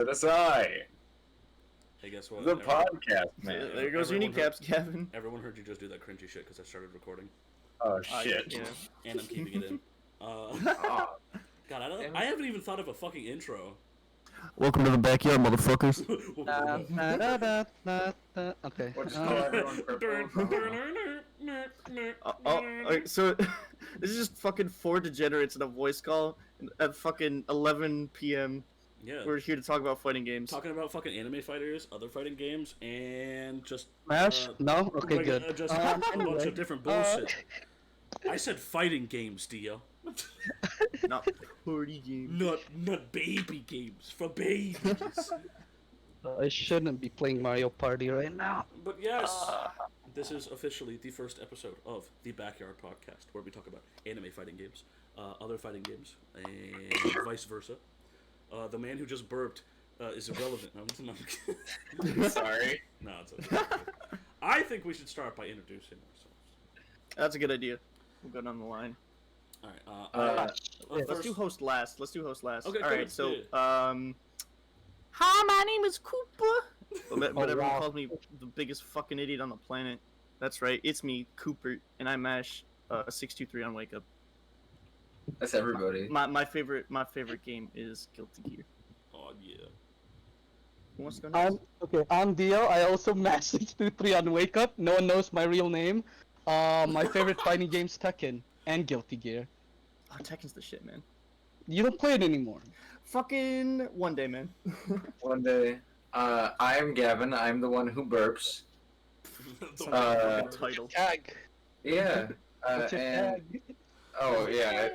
SI, Hey, guess what? the podcast, man. There goes your kneecaps, Kevin. Everyone heard you just do that cringy shit because I started recording. Oh, shit. Yeah. And I'm keeping it in. Oh, God, I haven't even thought of a fucking intro. Welcome to the backyard, motherfuckers. okay. Okay. We'll just call everyone purple. So this is just fucking 4 degenerates in a voice call at fucking 11 p.m. Yeah. We're here to talk about fighting games. Talking about fucking anime fighters, other fighting games, and just... Smash? No? Okay, good. Just a bunch of different bullshit. I said fighting games, Dio. Not party games. Not baby games. For babies. I shouldn't be playing Mario Party right now. But yes, this is officially the first episode of the BackYard podcast, where we talk about anime fighting games, other fighting games, and vice versa. The man who just burped is irrelevant. No, Sorry. No, it's okay. I think we should start by introducing ourselves. That's a good idea. We'll go down the line. Alright, Let's do host last. Okay, good. Alright, so, hi, my name is Koopa. But everyone calls me the biggest fucking idiot on the planet. That's right, it's me, Cooper, and I mash 623 on Wake Up. That's everybody. My favorite game is Guilty Gear. Oh yeah. Who wants to go next? I'm Dio. I also match 623 on Wake Up. No one knows my real name. My favorite fighting game's Tekken and Guilty Gear. Oh, Tekken's the shit, man. You don't play it anymore. Fucking one day, man. One day. I'm Gavin. I'm the one who burps. Title. Tag. Yeah. What's your and... tag? Oh, yeah.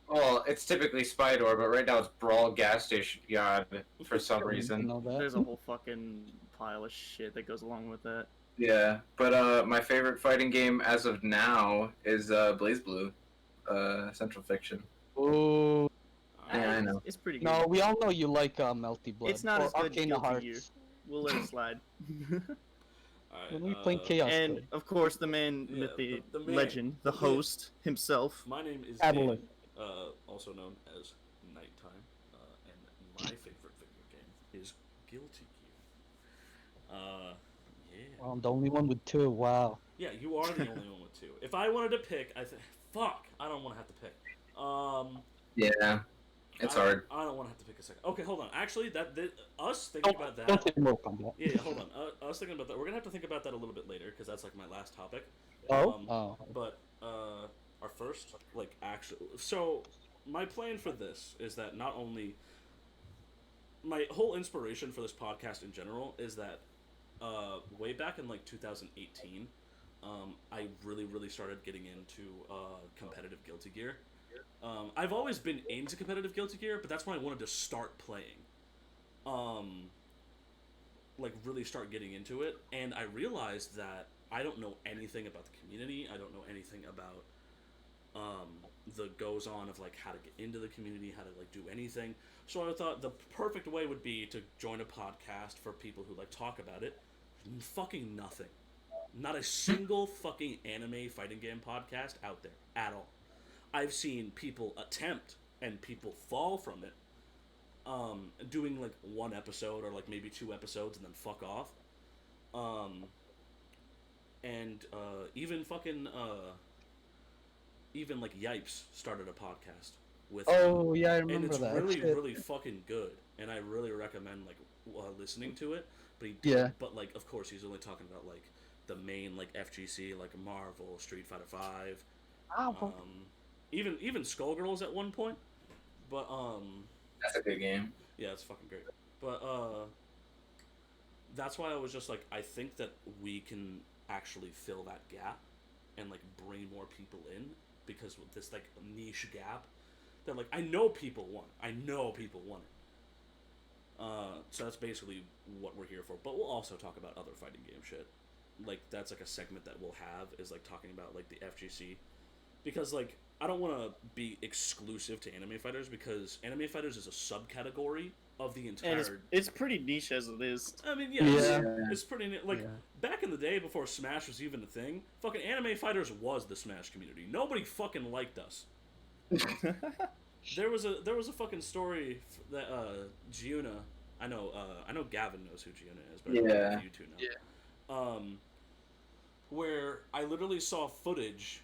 Well, it's typically Spydor, but right now it's Brawl Gas Station God for some reason. Know that. There's a whole fucking pile of shit that goes along with that. Yeah, but my favorite fighting game as of now is BlazBlue, Central Fiction. Oh. Yeah, I know. It's pretty good. No, we all know you like Melty Blood. It's not or as good as Arcane Guilty Hearts. Gear. We'll let it slide. When we playing Chaos And Code. of course, the man, Yeah, myth, the man, legend, the host himself. My name is Adeline. Dan, also known as Nighttime, and my favorite video game is Guilty Gear. Yeah. Well, I'm the only one with 2. Wow. Yeah, you are the only one with 2. If I wanted to pick, fuck, I don't want to have to pick. Yeah, it's hard. I don't want to have to pick a second. Okay, hold on. Actually, us thinking about that. Don't say Mortal Kombat. Yeah, hold on. Us thinking about that. We're gonna have to think about that a little bit later because that's like my last topic. Oh. But our first like actual. So my plan for this is that not only my whole inspiration for this podcast in general is that way back in like 2018, I really started getting into competitive Guilty Gear. I've always been into competitive Guilty Gear, but that's when I wanted to start playing. Like, really start getting into it. And I realized that I don't know anything about the community. I don't know anything about the goes-on of, like, how to get into the community, how to, like, do anything. So I thought the perfect way would be to join a podcast for people who, like, talk about it. Fucking nothing. Not a single fucking anime fighting game podcast out there at all. I've seen people attempt and people fall from it, doing like 1 episode or like maybe 2 episodes and then fuck off. Even fucking even like Yipes started a podcast with Oh, yeah, I remember and it's that. really fucking good, and I really recommend like listening to it. But but like of course he's only talking about like the main like FGC, like Marvel, Street Fighter 5. Even Skullgirls at one point, but That's a good game. yeah, it's fucking great. But that's why I was just like, I think that we can actually fill that gap and like bring more people in, because with this like niche gap, that like I know people want it. So that's basically what we're here for. But we'll also talk about other fighting game shit. Like that's like a segment that we'll have is like talking about like the FGC, because like I don't want to be exclusive to anime fighters, because anime fighters is a subcategory of the entire. And it's pretty niche as it is. I mean, it's pretty like back in the day before Smash was even a thing. Fucking anime fighters was the Smash community. Nobody fucking liked us. There was a fucking story that Giuna, I know Gavin knows who Giona is, but I don't know if you two know. Yeah. Where I literally saw footage.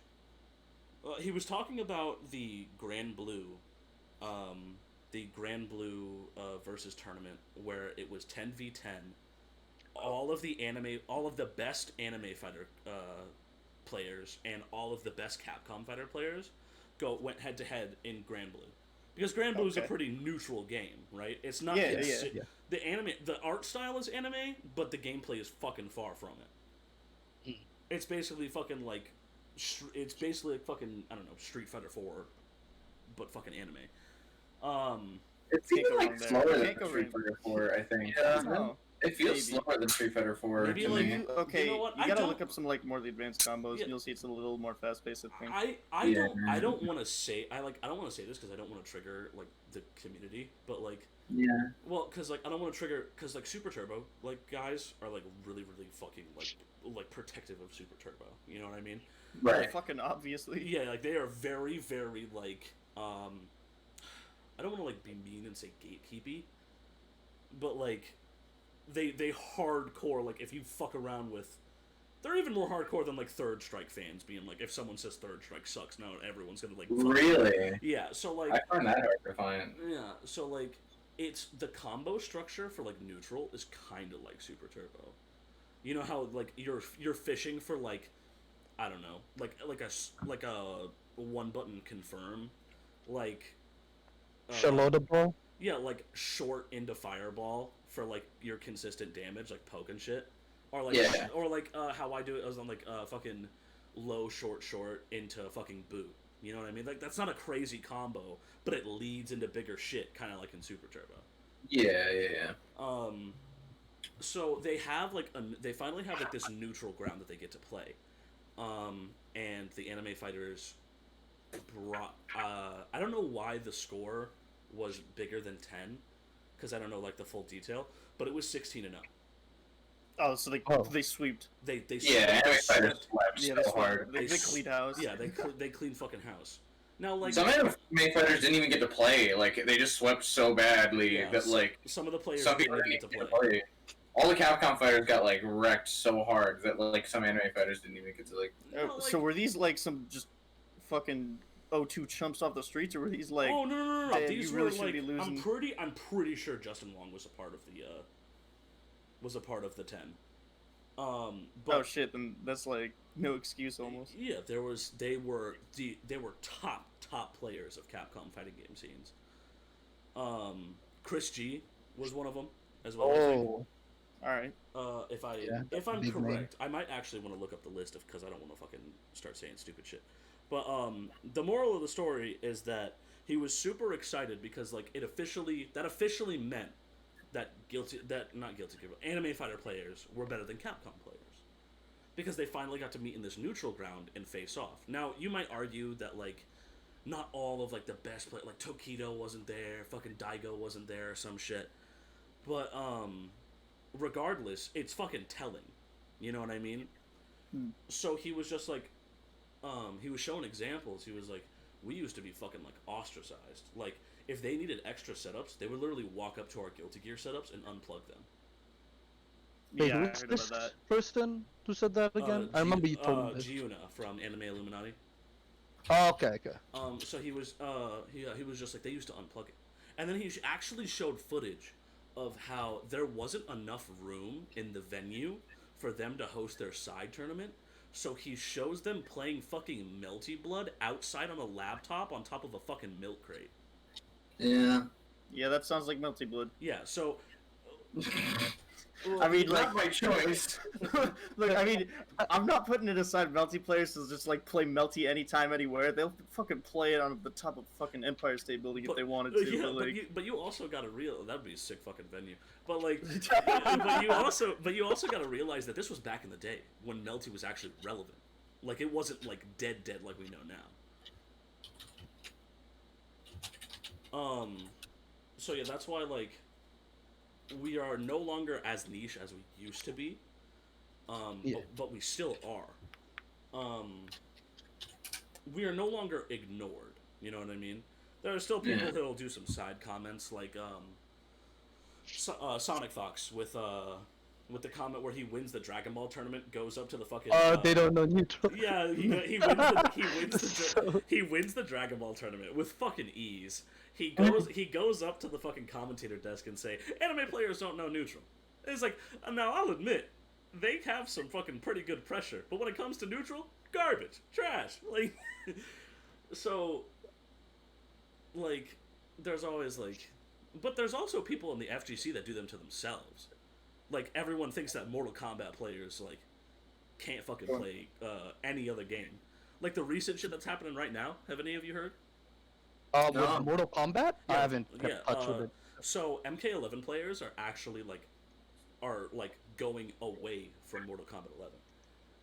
He was talking about the Grand Blue, versus tournament where it was 10v10. All of the best anime fighter players and all of the best Capcom fighter players went head to head in Grand Blue, because Grand Blue is a pretty neutral game, right? It's not the art style is anime, but the gameplay is fucking far from it. It's basically fucking like, it's basically like fucking, I don't know, Street Fighter 4, but fucking anime. It's even like slower than Street Fighter 4, I think. Yeah. It feels slower than Street Fighter 4 Maybe to like me. Okay, you know what? you gotta look up some like more of the advanced combos, and you'll see it's a little more fast paced. I think. I don't want to say I don't want to say this because I don't want to trigger like the community, but like well, because like I don't want to trigger, because like Super Turbo, like guys are like really fucking like protective of Super Turbo. You know what I mean? Right. Fucking obviously. Yeah, like they are very like I don't want to like be mean and say gatekeepy, but like they hardcore, like if you fuck around with, they're even more hardcore than like Third Strike fans being like, if someone says Third Strike sucks, now everyone's gonna like really. Yeah, so like I find that hard to find. Yeah, so like it's the combo structure for like neutral is kind of like Super Turbo. You know how like you're fishing for like, I don't know, like a one button confirm, like Shalotable. yeah, like short into fireball for like your consistent damage, like poke and shit, or like how I do it. I was on like fucking low short into fucking boot. You know what I mean? Like that's not a crazy combo, but it leads into bigger shit, kind of like in Super Turbo. Yeah. So they finally have like this neutral ground that they get to play, and the anime fighters brought. I don't know why the score was bigger than 10, because I don't know like the full detail, but it was 16-0. Oh, so they sweeped. They anime fighters swept Yeah, so hard. They cleaned house. Yeah, they cleaned fucking house. Now, like Some anime fighters didn't even get to play. Like they just swept so badly that like some of the players some didn't people even didn't get even to play. get to play. All the Capcom fighters got like wrecked so hard that like some anime fighters didn't even get to like. So were these like some just fucking O2 chumps off the streets, or were these like? Oh no! These really were like be losing. I'm pretty sure Justin Wong was a part of the 10. But, oh shit! Then that's like no excuse almost. Yeah, they were top players of Capcom fighting game scenes. Chris G was one of them as well. Oh, all right. If I'm big correct, I might actually want to look up the list because I don't want to fucking start saying stupid shit. But the moral of the story is that he was super excited because like that officially meant that anime fighter players were better than Capcom players, because they finally got to meet in this neutral ground and face off. Now you might argue that like not all of like the best play, like Tokido wasn't there, fucking Daigo wasn't there, or some shit, but regardless, it's fucking telling. You know what I mean? So he was just like, he was showing examples. He was like, we used to be fucking like ostracized. Like if they needed extra setups, they would literally walk up to our Guilty Gear setups and unplug them. wait, Yeah, I who's heard this about that. person who said that again? I remember you told me this. Giuna from Anime Illuminati. Oh, okay. So he was just like, they used to unplug it, and then he actually showed footage of how there wasn't enough room in the venue for them to host their side tournament. So he shows them playing fucking Melty Blood outside on a laptop on top of a fucking milk crate. Yeah. Yeah, that sounds like Melty Blood. Yeah, so I mean, Not like my choice. look, I mean, I'm not putting it aside. Melty players to just like play Melty anytime, anywhere. They'll fucking play it on the top of fucking Empire State Building if they wanted to. Yeah, but, like... but you also got to that'd be a sick fucking venue. But like, but you also got to realize that this was back in the day when Melty was actually relevant. Like it wasn't like dead like we know now. So yeah, that's why like we are no longer as niche as we used to be. But we still are. We are no longer ignored. You know what I mean? There are still people who will do some side comments like, Sonic Fox with the comment where he wins the Dragon Ball tournament, goes up to the fucking. They don't know neutral. Yeah, he wins the Dragon Ball tournament with fucking ease. He goes up to the fucking commentator desk and say, "Anime players don't know neutral." And it's like, now I'll admit, they have some fucking pretty good pressure, but when it comes to neutral, garbage, trash. Like, so, like, there's always like, but there's also people in the FGC that do them to themselves. Like, everyone thinks that Mortal Kombat players like can't fucking play any other game. Like the recent shit that's happening right now. Have any of you heard? No. With Mortal Kombat? Yeah, I haven't kept touch with it. So MK11 players are actually like going away from Mortal Kombat 11.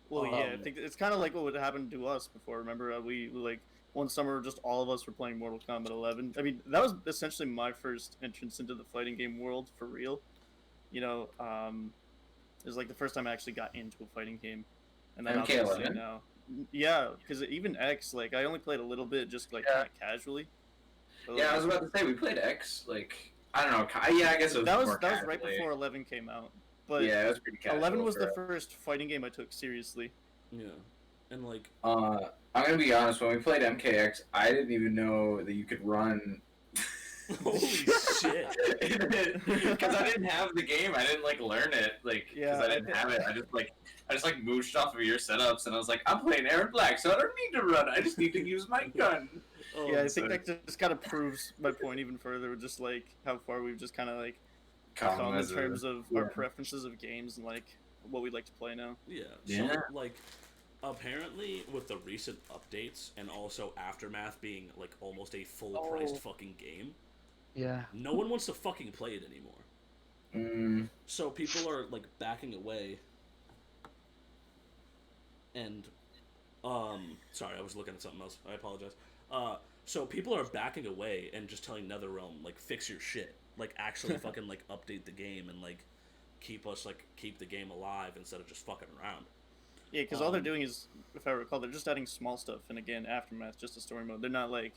Well, yeah, I think it's kind of like what would happen to us before. Remember, we like one summer, just all of us were playing Mortal Kombat 11. I mean, that was essentially my first entrance into the fighting game world for real. You know, it was like the first time I actually got into a fighting game, and then obviously now, yeah, because even X, like I only played a little bit, just like kind of casually. So, yeah, I was about to say we played X. Like I don't know. Yeah, I guess it was. That was right before 11 came out. But yeah, it was pretty casual. 11 was the first fighting game I took seriously. Yeah, and like. I'm gonna be honest. When we played MKX, I didn't even know that you could run. Holy shit! Because I didn't have the game, I didn't like learn it. Like, because I didn't have it, I just mooched off of your setups, and I was like, I'm playing Aaron Black, so I don't need to run. I just need to use my gun. Oh, yeah, I think that just kind of proves my point even further. Just like how far we've just kind of like come in terms of our preferences of games and like what we'd like to play now. Yeah. So like, apparently with the recent updates and also Aftermath being like almost a full-priced fucking game. Yeah. No one wants to fucking play it anymore. So people are like backing away. And, sorry, I was looking at something else. I apologize. So people are backing away and just telling NetherRealm, like, fix your shit. Like, actually fucking, like, update the game and, like, keep the game alive instead of just fucking around. Yeah, because all they're doing is, if I recall, they're just adding small stuff. And again, Aftermath, just a story mode. They're not, like,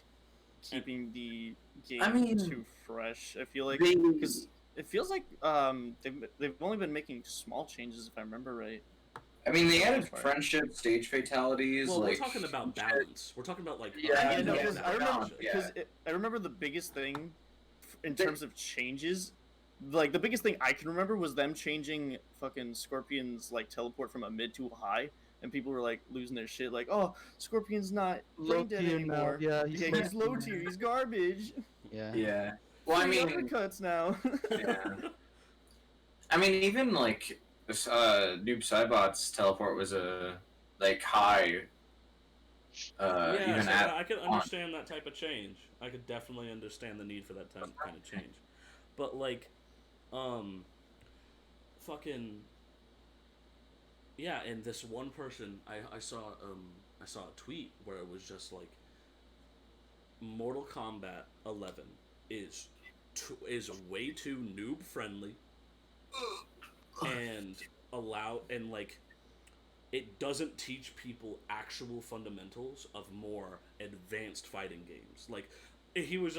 keeping the game too fresh, I feel like. Because it feels like they've only been making small changes, if I remember right. I mean, they added friendship, stage fatalities. Well, like, we're talking about balance. We're talking about, like... I remember the biggest thing in terms of changes... Like, the biggest thing I can remember was them changing fucking Scorpion's, like, teleport from a mid to a high. And people were, like, losing their shit. Like, oh, Scorpion's not brain dead anymore. Yeah, he's low tier. He's garbage. Yeah. Yeah. Well, I mean... uppercuts now. Yeah. I mean, even, like... This Noob Saibot's teleport was a high. I could understand that type of change. I could definitely understand the need for that kind of change. But like, fucking, yeah. And this one person, I saw a tweet where it was just like, Mortal Kombat 11 is way too noob friendly. And it doesn't teach people actual fundamentals of more advanced fighting games. Like, he was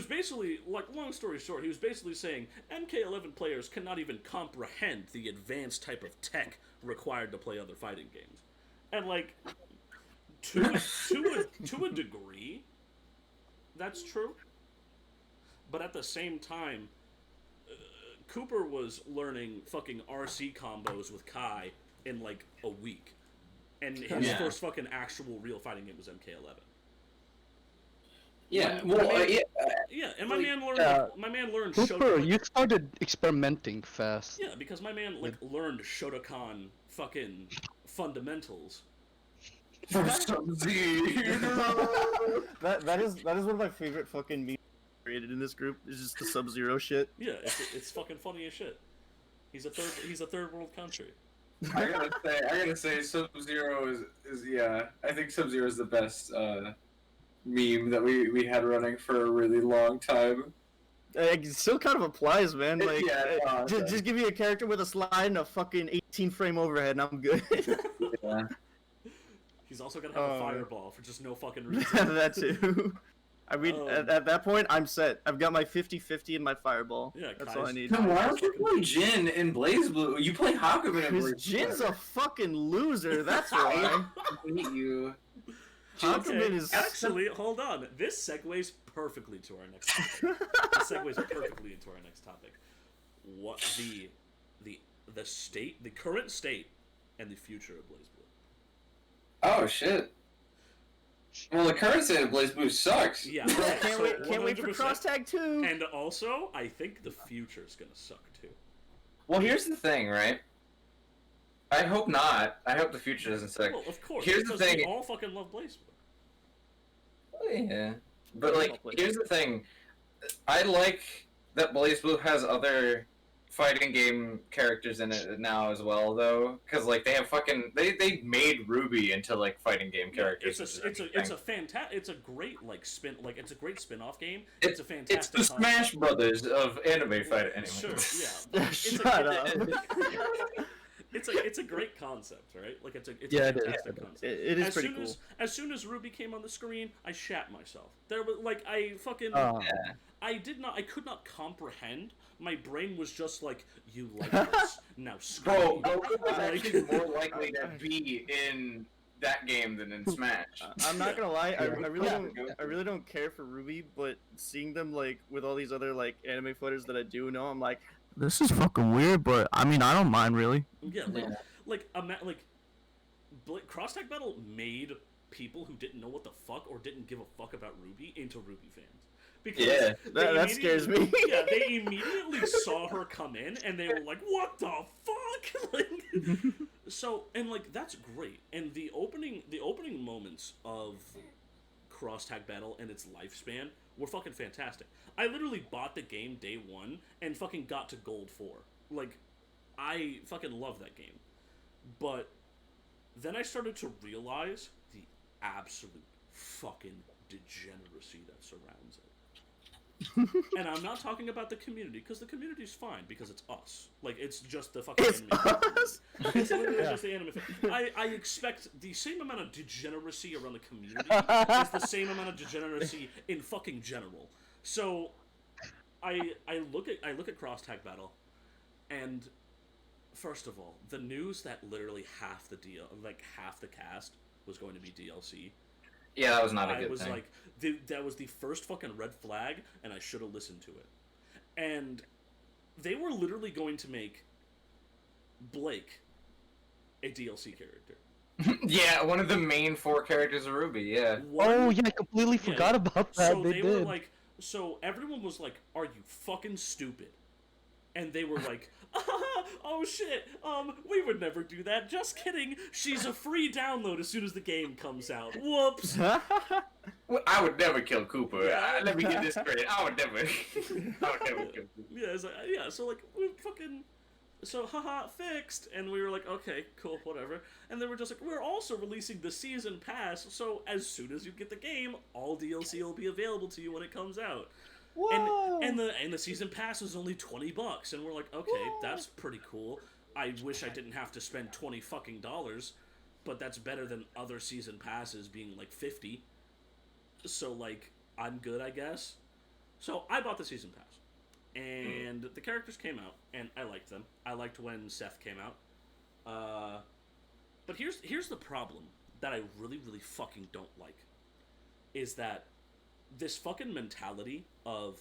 basically, like, long story short, he was basically saying MK11 players cannot even comprehend the advanced type of tech required to play other fighting games. And, like, to a degree, that's true. But at the same time, Cooper was learning fucking RC combos with Kai in like a week, and his first fucking actual real fighting game was MK11. Yeah, yeah, and my man learned Cooper, Shotokan. you started experimenting fast. Yeah, because my man learned Shotokan fucking fundamentals. that is one of my favorite fucking memes created in this group. Is just the Sub-Zero shit. Yeah, it's fucking funny as shit. He's a third world country. I gotta say, Sub-Zero is yeah. I think Sub-Zero is the best meme that we had running for a really long time. It still kind of applies, man. Like, just give me a character with a slide and a fucking 18 frame overhead, and I'm good. Yeah. He's also gonna have a fireball for just no fucking reason. That too. I mean, at that point, I'm set. I've got my 50-50 in my fireball. Yeah, that's Kai's, all I need. Then why don't you play Jin in BlazBlue? You play Hakumen in Because BlazBlue. Jin's a fucking loser. That's why. I hate you. Hakumen is Actually, hold on. This segues perfectly to our next topic. This segues perfectly into our next topic. What the state, the current state, and the future of BlazBlue. Oh shit. Well, the current state of BlazBlue sucks. Yeah, can't wait for 100%. Cross Tag 2. And also, I think the future's gonna suck too. Well, here's the thing, right? I hope not. I hope the future doesn't suck. Well, of course. Here's the because thing. we all fucking love BlazBlue. Yeah. But, like, here's the thing. I like that BlazBlue has other fighting game characters in it now as well, though. Because, like, they have fucking... They made Ruby into, like, fighting game characters. It's a great, like, it's a great spin-off game. It's a fantastic... It's the Smash Brothers of anime fighting. Anyway. Sure, yeah. Shut up. It's a great concept, right? Like it's a fantastic concept. It is pretty cool. As soon as Ruby came on the screen, I shat myself. There was like I could not comprehend. My brain was just like, you like this now. Bro, Goku was actually more likely to be in that game than in Smash. I'm not gonna lie, I really don't care for Ruby, but seeing them like with all these other like anime fighters that I do know, I'm like, this is fucking weird, but I mean, I don't mind really. Yeah, Cross Tag Battle made people who didn't know what the fuck or didn't give a fuck about Ruby into Ruby fans. Because that scares me. Yeah, they immediately saw her come in and they were like, "What the fuck?" Like, so and like that's great. And the opening moments of Cross Tag Battle and its lifespan were fucking fantastic. I literally bought the game day one and fucking got to gold 4. Like, I fucking love that game. But then I started to realize the absolute fucking degeneracy that surrounds it. And I'm not talking about the community, because the community's fine, because it's us. Like, it's just the fucking anime. It's literally just the anime. I expect the same amount of degeneracy around the community as the same amount of degeneracy in fucking general. So, I look at Cross Tag Battle, and first of all, the news that literally half the cast was going to be DLC. Yeah, that was not a good thing. I was like, that was the first fucking red flag, and I should have listened to it. And they were literally going to make Blake a DLC character. Yeah, one of the main 4 characters of Ruby, yeah. I completely forgot about that. So they were like, so everyone was like, "Are you fucking stupid?" And they were like, "Oh shit, we would never do that. Just kidding. She's a free download as soon as the game comes out. Whoops." Well, I would never kill Cooper. Let me get this straight. I would never kill Cooper. Yeah, it's like, so like, we fucking... So, haha, fixed. And we were like, okay, cool, whatever. And they were just like, we're also releasing the season pass, so as soon as you get the game, all DLC will be available to you when it comes out. Whoa. And the season pass was only $20, and we're like, okay, whoa, that's pretty cool. I wish I didn't have to spend $20 fucking dollars, but that's better than other season passes being like $50. So like, I'm good, I guess. So I bought the season pass. And the characters came out, and I liked them. I liked when Seth came out. But here's the problem that I really, really fucking don't like. Is that this fucking mentality of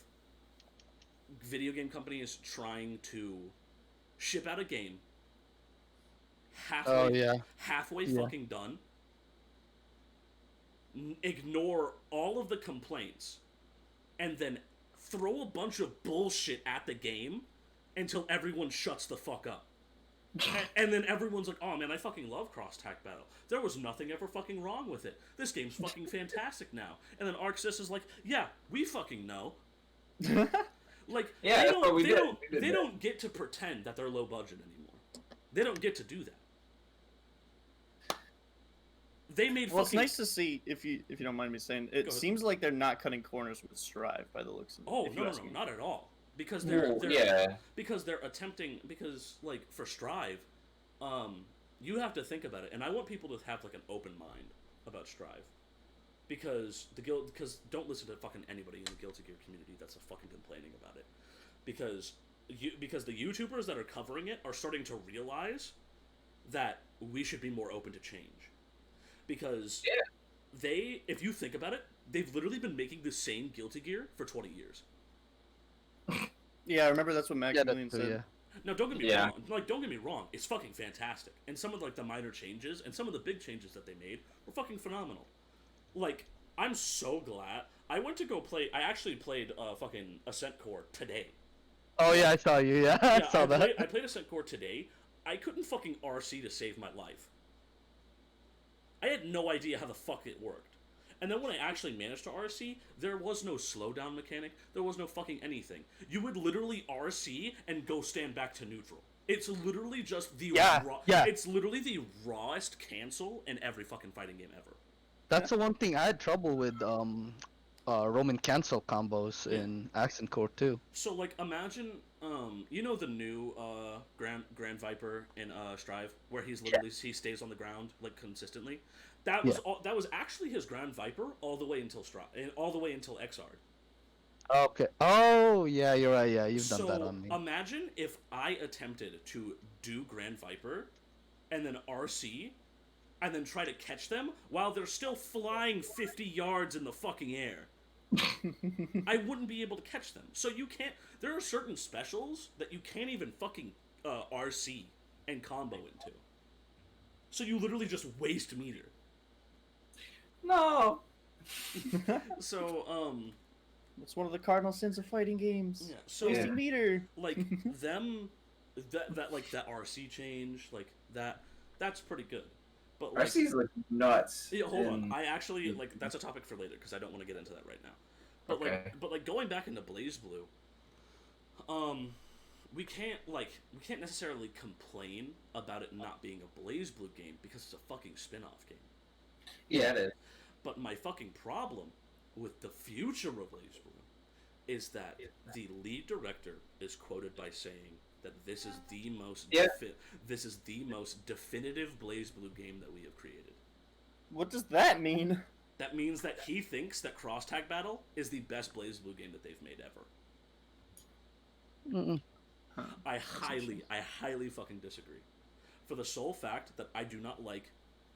video game companies trying to ship out a game halfway fucking done, ignore all of the complaints, and then throw a bunch of bullshit at the game until everyone shuts the fuck up. And then everyone's like, oh man, I fucking love Cross Tag Battle. There was nothing ever fucking wrong with it. This game's fucking fantastic now. And then ArcSys is like, yeah, we fucking know. Like, yeah, they don't get to pretend that they're low budget anymore. They don't get to do that. They made it's nice to see, if you don't mind me saying, it seems like they're not cutting corners with Strive by the looks of it. Oh, no, not at all. Because they're attempting, because like for Strive, you have to think about it, and I want people to have like an open mind about Strive. because don't listen to fucking anybody in the Guilty Gear community that's fucking complaining about it, because the YouTubers that are covering it are starting to realize that we should be more open to change, because if you think about it, they've literally been making the same Guilty Gear for 20 years. Yeah, I remember that's what Maximilian said. Yeah. No, don't get me wrong. Like, don't get me wrong. It's fucking fantastic, and some of like the minor changes and some of the big changes that they made were fucking phenomenal. Like, I'm so glad I went to go play. I actually played fucking Ascent Core today. Oh yeah, I saw you. Yeah, I saw that. I played Ascent Core today. I couldn't fucking RC to save my life. I had no idea how the fuck it worked. And then when I actually managed to RC, there was no slowdown mechanic. There was no fucking anything. You would literally RC and go stand back to neutral. It's literally just the It's literally the rawest cancel in every fucking fighting game ever. That's the one thing I had trouble with. Roman cancel combos in Accent Core too. So like, imagine, you know the new Grand Viper in Strive, where he's literally he stays on the ground like consistently. That was actually his Grand Viper all the way until Strive, and all the way until XR. Okay. Oh yeah, you're right. Yeah, you've done that on me. Imagine if I attempted to do Grand Viper, and then RC, and then try to catch them while they're still flying 50 yards in the fucking air. I wouldn't be able to catch them. So you can't. There are certain specials that you can't even fucking RC and combo into. So you literally just waste meter. No. So it's one of the cardinal sins of fighting games. Yeah. So wasting meter. Like them, that like that RC change, like that's pretty good. But like, RC's like nuts. Yeah, hold on. I actually like that's a topic for later because I don't want to get into that right now. But like going back into BlazBlue, we can't necessarily complain about it not being a BlazBlue game because it's a fucking spin-off game. Yeah, it is. But my fucking problem with the future of BlazBlue is that the lead director is quoted by saying that this is the most definitive BlazBlue game that we have created. What does that mean? That means that he thinks that Cross Tag Battle is the best BlazBlue game that they've made ever. I highly fucking disagree. For the sole fact that I do not like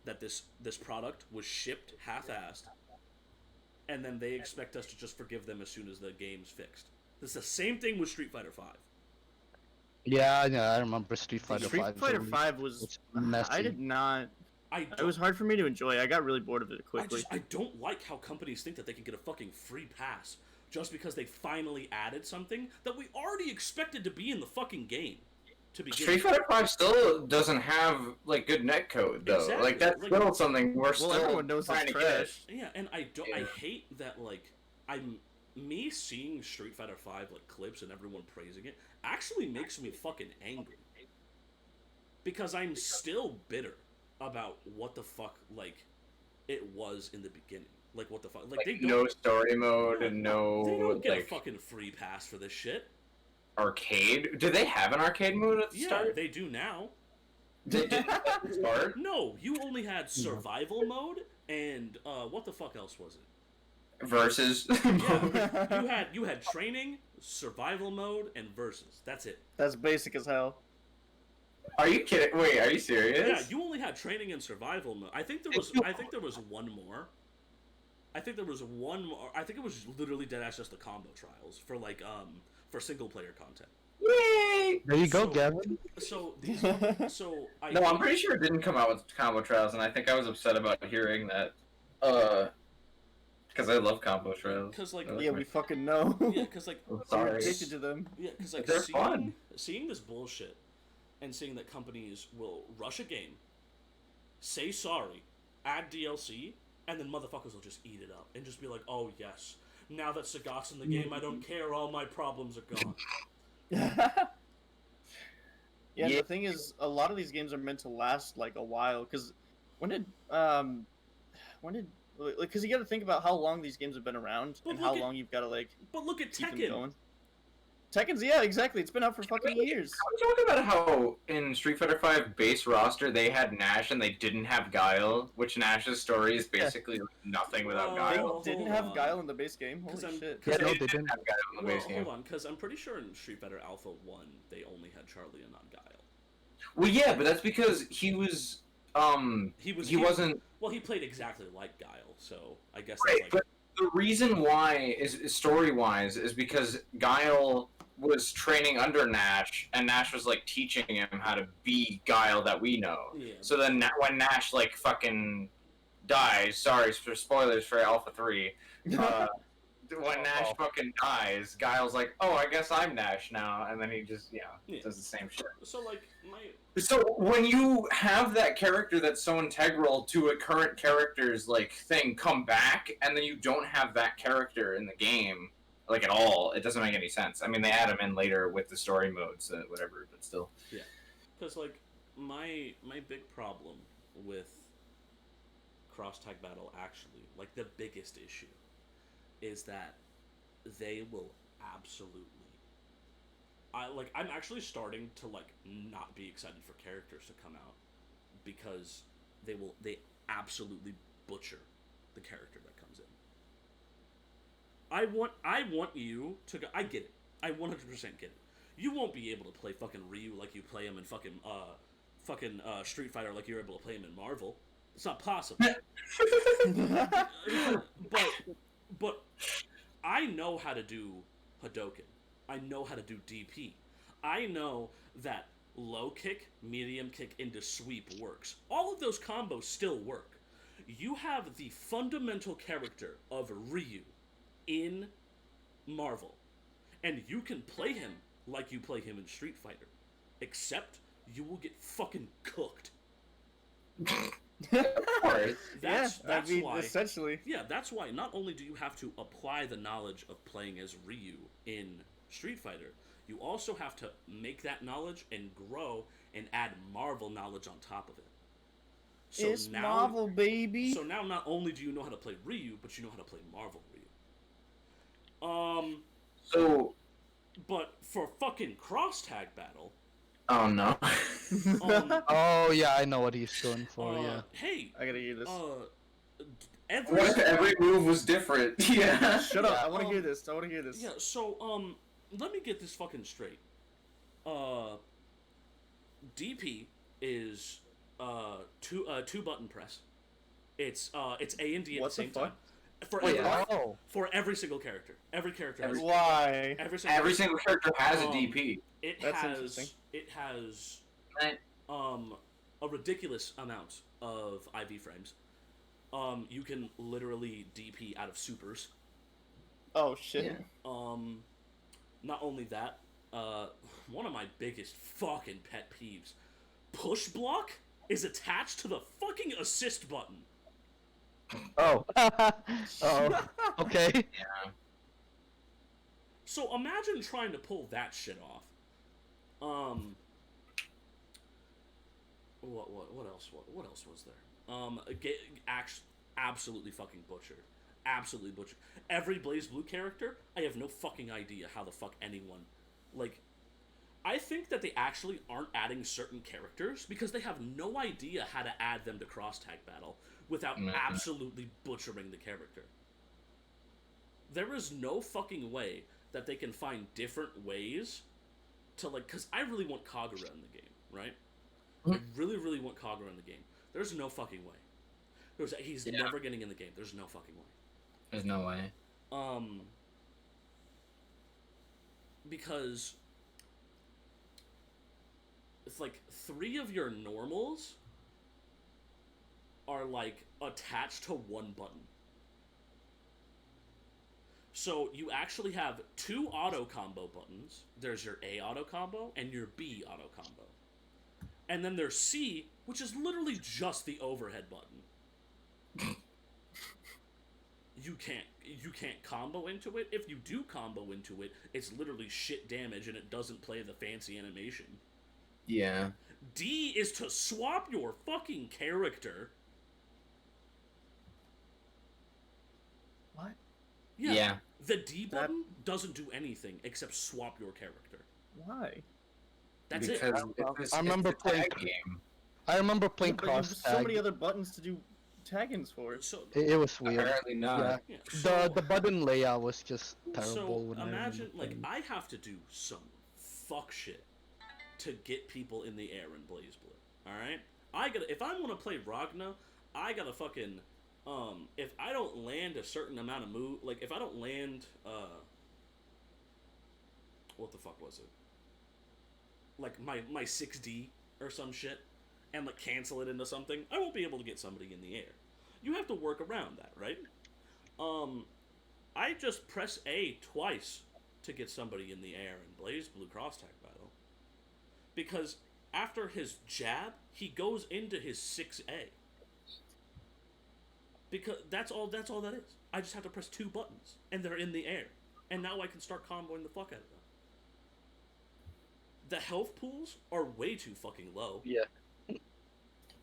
that this product was shipped half-assed, and then they expect us to just forgive them as soon as the game's fixed. It's the same thing with Street Fighter V. Yeah, I remember Street Fighter V. Street Fighter V was messy. I did not. It was hard for me to enjoy. I got really bored of it quickly. I don't like how companies think that they can get a fucking free pass just because they finally added something that we already expected to be in the fucking game. To begin Street Fighter V still doesn't have like good netcode though. Exactly. Like that's still something we're still everyone knows trying it's to trash. get. Yeah, and I hate that like me seeing Street Fighter V like clips and everyone praising it actually makes me fucking angry. Because I'm still bitter about what the fuck like it was in the beginning. Like what the fuck like they don't, no story mode and they no don't get like a fucking free pass for this shit. arcade. Do they have an arcade mode at the start? Yeah, they do now. Did at the start? No, you only had survival mode and what the fuck else was it? Versus. Yeah, you had training, survival mode, and versus. That's it. That's basic as hell. Are you kidding? Wait, are you serious? Yeah, you only had training and survival mode. I think there was one more. I think there was one more. I think it was literally deadass just the combo trials for like for single player content. Yay! There you go, Gavin. So I'm pretty sure it didn't come out with combo trials, and I think I was upset about hearing that. Because I love combo trials. Because like we fucking know. Yeah, because like we're addicted to them. Yeah, because like they're fun. Seeing this bullshit, and seeing that companies will rush a game, say sorry, add DLC, and then motherfuckers will just eat it up and just be like, oh yes, now that Sagat's in the game, I don't care, all my problems are gone. Yeah, the thing is, a lot of these games are meant to last like a while. Because because you got to think about how long these games have been around and how long you've got to like. But look at keep them Tekken. going. Tekken's, yeah, exactly. It's been out for fucking years. Can we talk about how in Street Fighter V base roster they had Nash and they didn't have Guile, which Nash's story is basically nothing without Guile. They didn't have Guile in the base game? Holy shit. Yeah, no, They they didn't. have Guile in the base game. Hold on, because I'm pretty sure in Street Fighter Alpha 1, they only had Charlie and not Guile. Well, yeah, but that's because he wasn't. Well, he played exactly like Guile, so I guess Right, that's like. but the reason why is story-wise is because Guile was training under Nash, and Nash was like teaching him how to be Guile that we know. Yeah. So then when Nash like fucking dies, sorry for spoilers for Alpha 3, when Nash fucking dies, Guile's like, oh, I guess I'm Nash now, and then he just does the same shit. So like So when you have that character that's so integral to a current character's like thing come back, and then you don't have that character in the game like at all, it doesn't make any sense. I mean, they add him in later with the story modes, whatever, but still. Yeah, because like my big problem with cross tag battle, actually, like the biggest issue, is that they will absolutely. I'm actually starting to like not be excited for characters to come out because they absolutely butcher the character that comes in. I want you to go. I get it. I 100% get it. You won't be able to play fucking Ryu like you play him in fucking Street Fighter like you're able to play him in Marvel. It's not possible. but I know how to do Hadouken. I know how to do DP. I know that low kick, medium kick into sweep works. All of those combos still work. You have the fundamental character of Ryu in Marvel, and you can play him like you play him in Street Fighter, except you will get fucking cooked. Of course. That's why. Essentially. Yeah, that's why not only do you have to apply the knowledge of playing as Ryu in Street Fighter, you also have to make that knowledge and grow and add Marvel knowledge on top of it. So it's now, Marvel, baby. So now not only do you know how to play Ryu, but you know how to play Marvel Ryu. So. But for fucking cross tag battle. Oh no. Oh yeah, I know what he's going for. Yeah. Hey. I gotta hear this. What if every move was different? Yeah. Shut up! I want to hear this. Yeah. So let me get this fucking straight. DP is two button press. It's A and D at the same time. For every single character. Every character has Why? Every single character has a DP. It has a ridiculous amount of IV frames. You can literally DP out of supers. Oh shit. Yeah. Not only that, one of my biggest fucking pet peeves, push block is attached to the fucking assist button. Oh. Oh. Okay. Yeah. So imagine trying to pull that shit off. What else was there? Absolutely fucking butchered. Absolutely butchered. Every BlazBlue character, I have no fucking idea how the fuck anyone, like, I think that they actually aren't adding certain characters because they have no idea how to add them to cross tag battle without absolutely butchering the character. There is no fucking way that they can find different ways to, like, because I really want Kagura in the game, right? I really, really want Kagura in the game. There's no fucking way. He's never getting in the game. There's no fucking way. There's no way. Because it's like 3 of your normals are like attached to one button. So you actually have 2 auto combo buttons. There's your A auto combo and your B auto combo. And then there's C, which is literally just the overhead button. You can't combo into it. If you do combo into it, it's literally shit damage and it doesn't play the fancy animation. Yeah. D is to swap your fucking character. What? Yeah. The D button doesn't do anything except swap your character. Why? That's because it. I remember it's a playing. tag game. I remember playing But you have cross so tag. many other buttons to do tag-ins for. So It was weird. Apparently not. yeah, The button layout was just terrible. So when I remember imagine, like, playing. I have to do some fuck shit to get people in the air in BlazBlue. All right, if I want to play Ragna, I gotta fucking if I don't land a certain amount of move, like if I don't land what the fuck was it? Like my 6D or some shit, and like cancel it into something, I won't be able to get somebody in the air. You have to work around that, right? I just press A twice to get somebody in the air in BlazBlue Cross Tag Battle. Because after his jab, he goes into his 6A. Because that's all that is. I just have to press 2 buttons, and they're in the air. And now I can start comboing the fuck out of them. The health pools are way too fucking low. Yeah.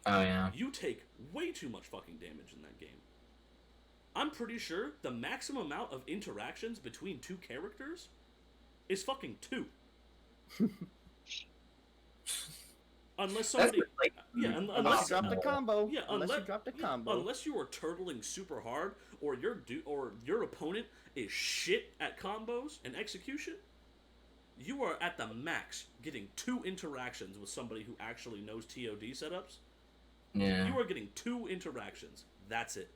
Oh yeah. You take way too much fucking damage in that game. I'm pretty sure the maximum amount of interactions between 2 characters is fucking 2. Unless somebody, like, Unless you drop the combo. yeah, unless you drop the combo. Unless you are turtling super hard, or your opponent is shit at combos and execution, you are at the max getting 2 interactions with somebody who actually knows TOD setups. Yeah. You are getting 2 interactions. That's it.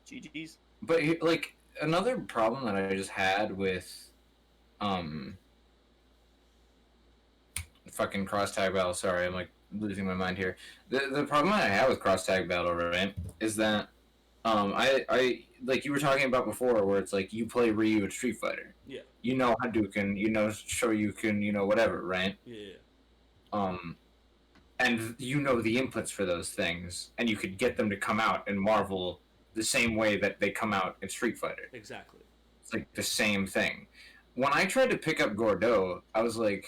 GG's. But like another problem that I just had with fucking cross tag battle. Sorry, I'm like losing my mind here. The problem I have with cross tag battle, right, is that I like you were talking about before, where it's like you play Ryu at Street Fighter. Yeah. You know Hadouken, you know Shoryuken, you know whatever, right? Yeah. And you know the inputs for those things, and you could get them to come out in Marvel the same way that they come out in Street Fighter. Exactly. It's like the same thing. When I tried to pick up Gordeau, I was like,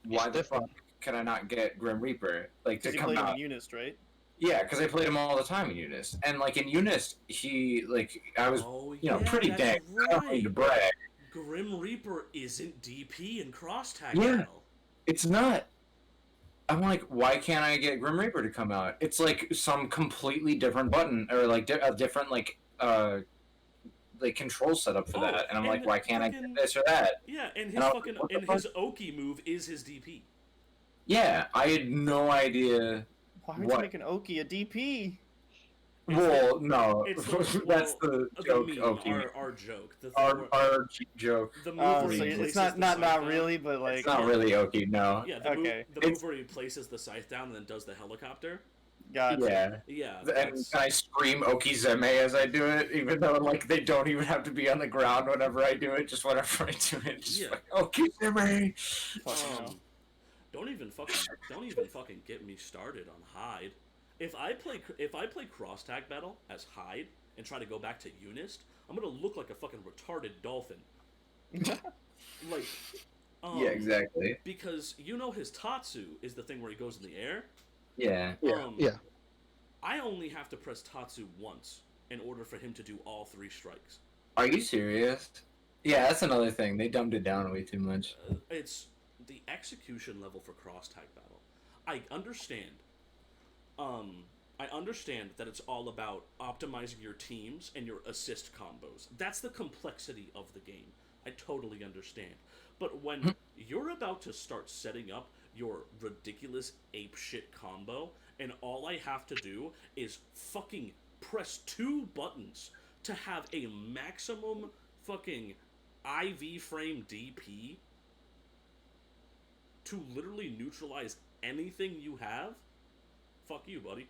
why the fuck can I not get Grim Reaper to Because you come played out? in Unist, right? Yeah, because I played him all the time in Unist, and like in Unist, I was pretty dang right. to brag. Grim Reaper isn't DP in cross tag Yeah. battle. It's not. I'm like, why can't I get Grim Reaper to come out? It's like some completely different button, or like a different control setup for that, and I'm like, why can't I get this or that? Yeah, and his And his Oki move is his DP. Yeah, I had no idea. Why would you make an Oki a DP? Well, no, that's the the joke. meme, Oki. our joke. The thing Our joke. the move Oh, where so he it's places not the scythe down. really, but like It's not really Oki, no. Yeah, Okay. The move where he places the scythe down and then does the helicopter. Gotcha. Yeah. Yeah. And I scream Okizeme as I do it, even though like they don't even have to be on the ground whenever I do it. Just whenever I do it, just Yeah. like Okizeme. Fucking hell. Don't even fucking get me started on Hyde. If I play cross tag battle as Hyde and try to go back to Unist, I'm gonna look like a fucking retarded dolphin. Like, Yeah, exactly. Because his Tatsu is the thing where he goes in the air. Yeah. Yeah. I only have to press Tatsu once in order for him to do all 3 strikes. Are you serious? Yeah, that's another thing. They dumbed it down way too much. It's the execution level for cross tag battle. I understand. I understand that it's all about optimizing your teams and your assist combos. That's the complexity of the game. I totally understand. But when you're about to start setting up your ridiculous apeshit combo, and all I have to do is fucking press 2 buttons to have a maximum fucking IV frame DP to literally neutralize anything you have, fuck you, buddy.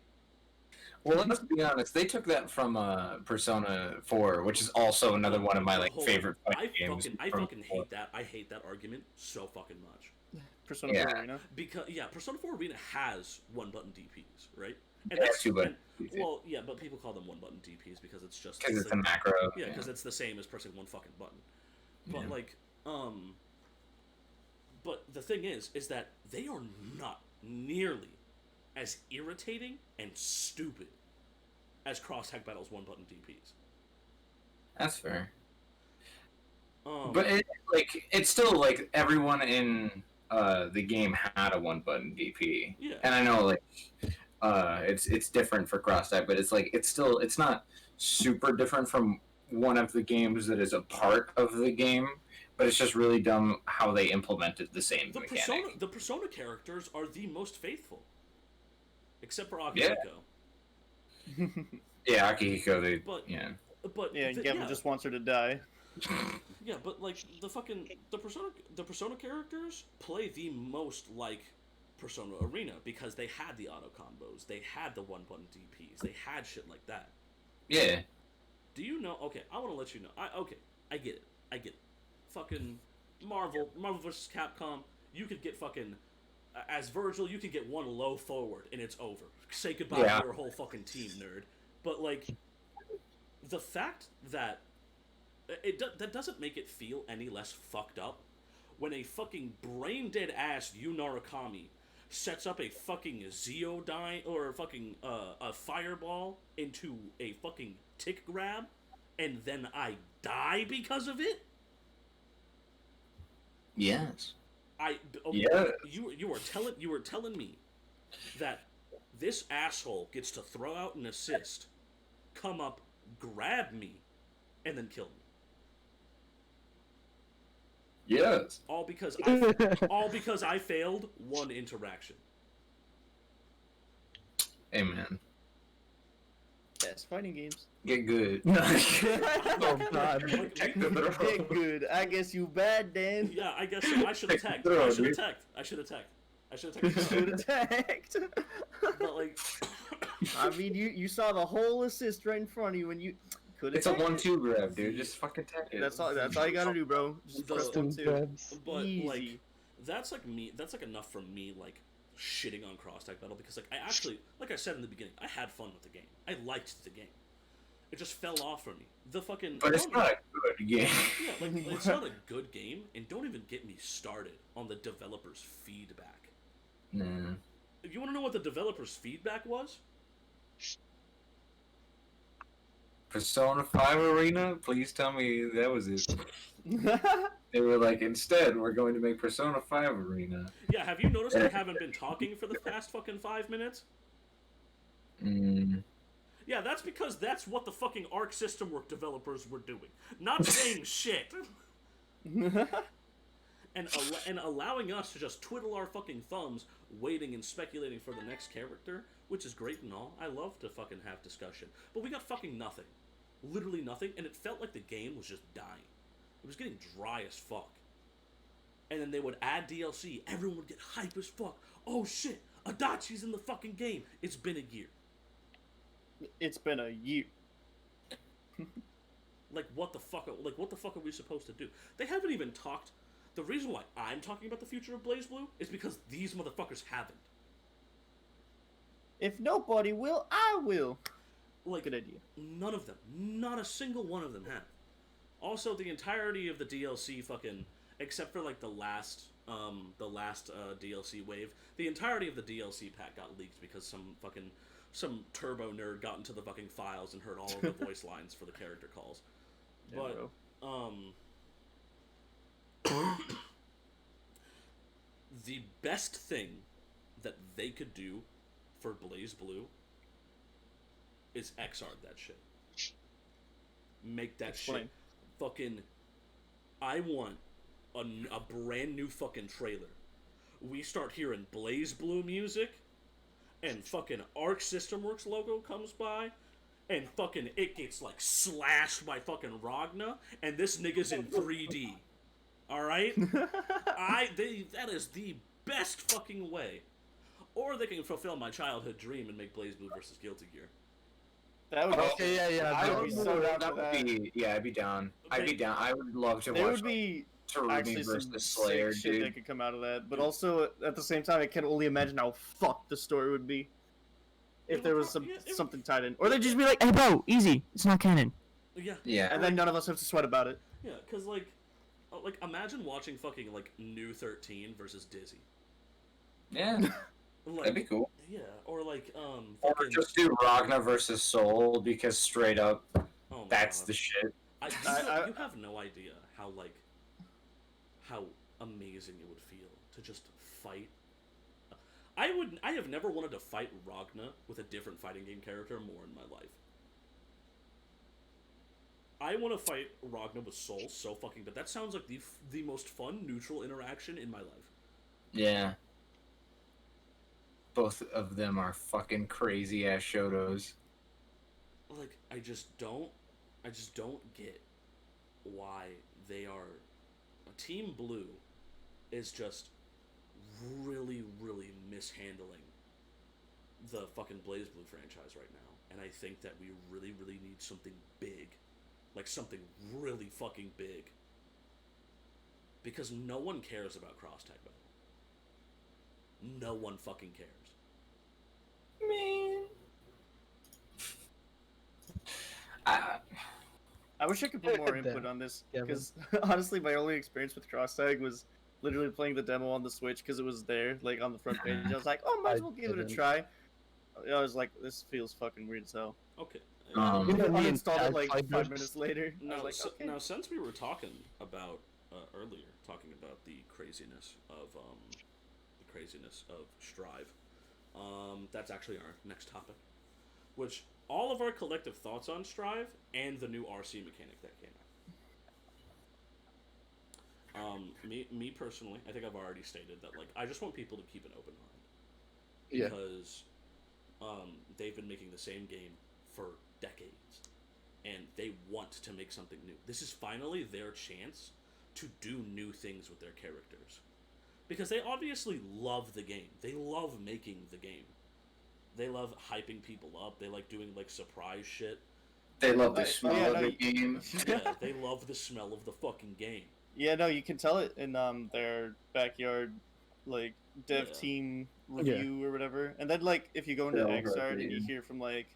Well, let's be honest. They took that from Persona 4, which is also another one of my favorite fighting games. I fucking hate that. I hate that argument so fucking much. Persona 4 Arena? Because Persona 4 Arena has 1-button DPs, right? And that's 2-button. Well, yeah, but people call them 1-button DPs because it's just because it's a macro. Yeah, because it's the same as pressing one fucking button. But but the thing is that they are not nearly as irritating and stupid as cross tag battle's 1-button DPs. That's fair. Um, But it's still like everyone in the game had a one button DP. Yeah. And I know like it's different for cross type, but it's not super different from one of the games that is a part of the game. But it's just really dumb how they implemented the same mechanic. The Persona characters are the most faithful, except for Akihiko. Yeah, Akihiko. And Gavin just wants her to die. Yeah, but like the Persona characters play the most like Persona Arena because they had the auto combos, they had the one button DPs, they had shit like that. Yeah. Do you know? Okay, I want to let you know. I get it. Fucking Marvel vs. Capcom. You could get fucking as Virgil, you could get one low forward and it's over. Say goodbye to your whole fucking team, nerd. But like, the fact that that doesn't make it feel any less fucked up when a fucking brain dead ass Yu Narukami sets up a fucking Zeodyne or a fireball into a fucking tick grab, and then I die because of it. Yes. You were telling me that this asshole gets to throw out an assist, come up, grab me, and then kill me. Yes. All because I failed one interaction. Amen. Yes, fighting games. Get good. Oh god. Get good. I guess you bad, Dan. Yeah, I guess so. I should have attacked. I should have attacked. But like, I mean, you saw the whole assist right in front of you, and you could. It's a 1-2 grab, dude. Just fucking attack it. That's all you gotta do, bro. Just press 1-2. But easy. Like, that's like enough for me, like shitting on cross tag battle because like I actually, like I said in the beginning, I had fun with the game. I liked the game. It just fell off for me. But it's not a good game. Yeah, like it's not a good game, and don't even get me started on the developers' feedback. Nah. You want to know what the developers' feedback was? Persona 5 Arena? Please tell me that was it. They were like, instead, we're going to make Persona 5 Arena. Yeah, have you noticed I haven't been talking for the past fucking 5 minutes? Yeah, that's because that's what the fucking Arc System Work developers were doing. Not saying shit. and allowing us to just twiddle our fucking thumbs, waiting and speculating for the next character, which is great and all. I love to fucking have discussion. But we got fucking nothing. Literally nothing, and it felt like the game was just dying. It was getting dry as fuck. And then they would add DLC, everyone would get hype as fuck. Oh shit, Adachi's in the fucking game. It's been a year. It's been a year. Like what the fuck are we supposed to do? They haven't even talked. The reason why I'm talking about the future of BlazBlue is because these motherfuckers haven't. If nobody will, I will. Like, good idea. None of them, not a single one of them have. Also, the entirety of the DLC fucking, except for like the last DLC wave, the entirety of the DLC pack got leaked because some turbo nerd got into the fucking files and heard all of the voice lines for the character calls. Yeah, but the best thing that they could do for BlazBlue is XR that shit. Make that shit fucking. I want a brand new fucking trailer. We start hearing BlazBlue music, and fucking Arc System Works logo comes by, and fucking it gets like slashed by fucking Ragna, and this nigga's in 3D. All right, that is the best fucking way. Or they can fulfill my childhood dream and make BlazBlue versus Guilty Gear. That would I would be so down for that. Yeah, I'd be down. I would love to watch. There would be actually some Slayer, sick shit that could come out of that, but also at the same time, I can only imagine how fucked the story would be if there was something tied in, or they'd just be like, "Hey, bro, easy, it's not canon." Yeah. And then none of us have to sweat about it. Yeah, cause like imagine watching fucking like New 13 versus Dizzy. Yeah. Like, that'd be cool. Yeah, or like Or just do Ragna versus Soul because straight up, that's the shit. You have no idea how amazing it would feel to just fight. I have never wanted to fight Ragna with a different fighting game character more in my life. I want to fight Ragna with Soul so fucking bad. That sounds like the most fun neutral interaction in my life. Yeah. Both of them are fucking crazy ass Shotos. Like, I just don't get why they are. Team Blue is just really, really mishandling the fucking BlazBlue franchise right now, and I think that we really, really need something big, like something really fucking big, because no one cares about cross tag battle. No one fucking cares. Man. I wish I could put more input on this, because honestly, my only experience with cross tag was literally playing the demo on the Switch because it was there, like on the front page. I was like, oh, might as well give it a try. I was like, this feels fucking weird as hell. Okay. I installed it like 5 minutes later. Now, I was like, okay. Now, since we were talking about earlier, the craziness of Strive, that's actually our next topic, which all of our collective thoughts on Strive and the new RC mechanic that came out. Me personally, I think I've already stated that, like, I just want people to keep an open mind. Because they've been making the same game for decades, and they want to make something new. This is finally their chance to do new things with their characters. Because they obviously love the game. They love making the game. They love hyping people up. They like doing, like, surprise shit. They love the smell of the game. Yeah, they love the smell of the fucking game. Yeah, no, you can tell it in their BackYard, like, dev team review or whatever. And then, like, if you go into BackYard and you hear from, like,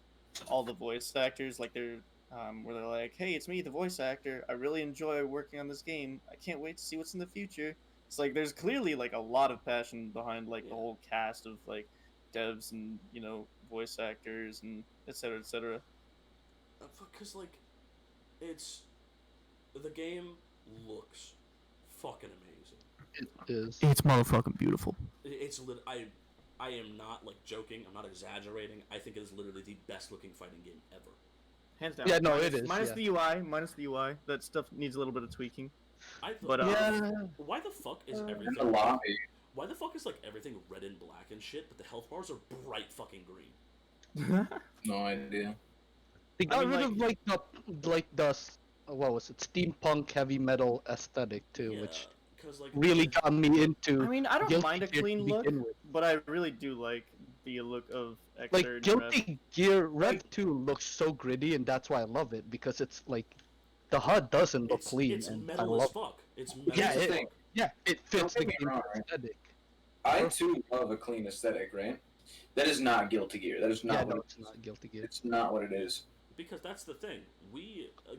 all the voice actors, like, they're where they're like, hey, it's me, the voice actor. I really enjoy working on this game. I can't wait to see what's in the future. It's like, there's clearly, like, a lot of passion behind, like, the whole cast of, like, devs and, you know, voice actors and et cetera, et cetera. Because, like, the game looks fucking amazing. It is. It's motherfucking beautiful. I am not, like, joking. I'm not exaggerating. I think it is literally the best looking fighting game ever. Hands down. Yeah, no, it is. Minus the UI. That stuff needs a little bit of tweaking. Why the fuck is everything? In the lobby. Why the fuck is, like, everything red and black and shit, but the health bars are bright fucking green? No idea. They got rid of the what was it, steampunk heavy metal aesthetic too, which like, really got me into. I mean, I don't Guilty mind a Gear clean to look, begin with. but I really do like the look of Xrd Like and Guilty Gear Rev 2 looks so gritty, and that's why I love it, because it's like the HUD doesn't look clean, it's and metal I love as fuck. It's metal as fuck. it fits the Don't get me game wrong, aesthetic. I too love a clean aesthetic, right? That is not Guilty Gear. That is not what it's not Guilty Gear. It's not what it is. Because that's the thing.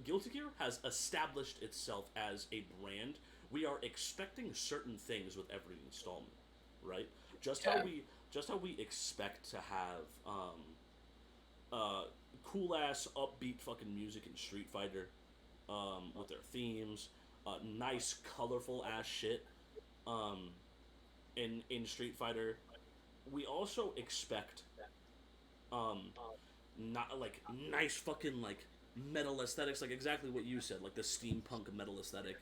Guilty Gear has established itself as a brand. We are expecting certain things with every installment, right? Just how we expect to have cool ass upbeat fucking music in Street Fighter, with their themes, nice colorful ass shit, in Street Fighter. We also expect not like nice fucking like metal aesthetics, like exactly what you said, like the steampunk metal aesthetic.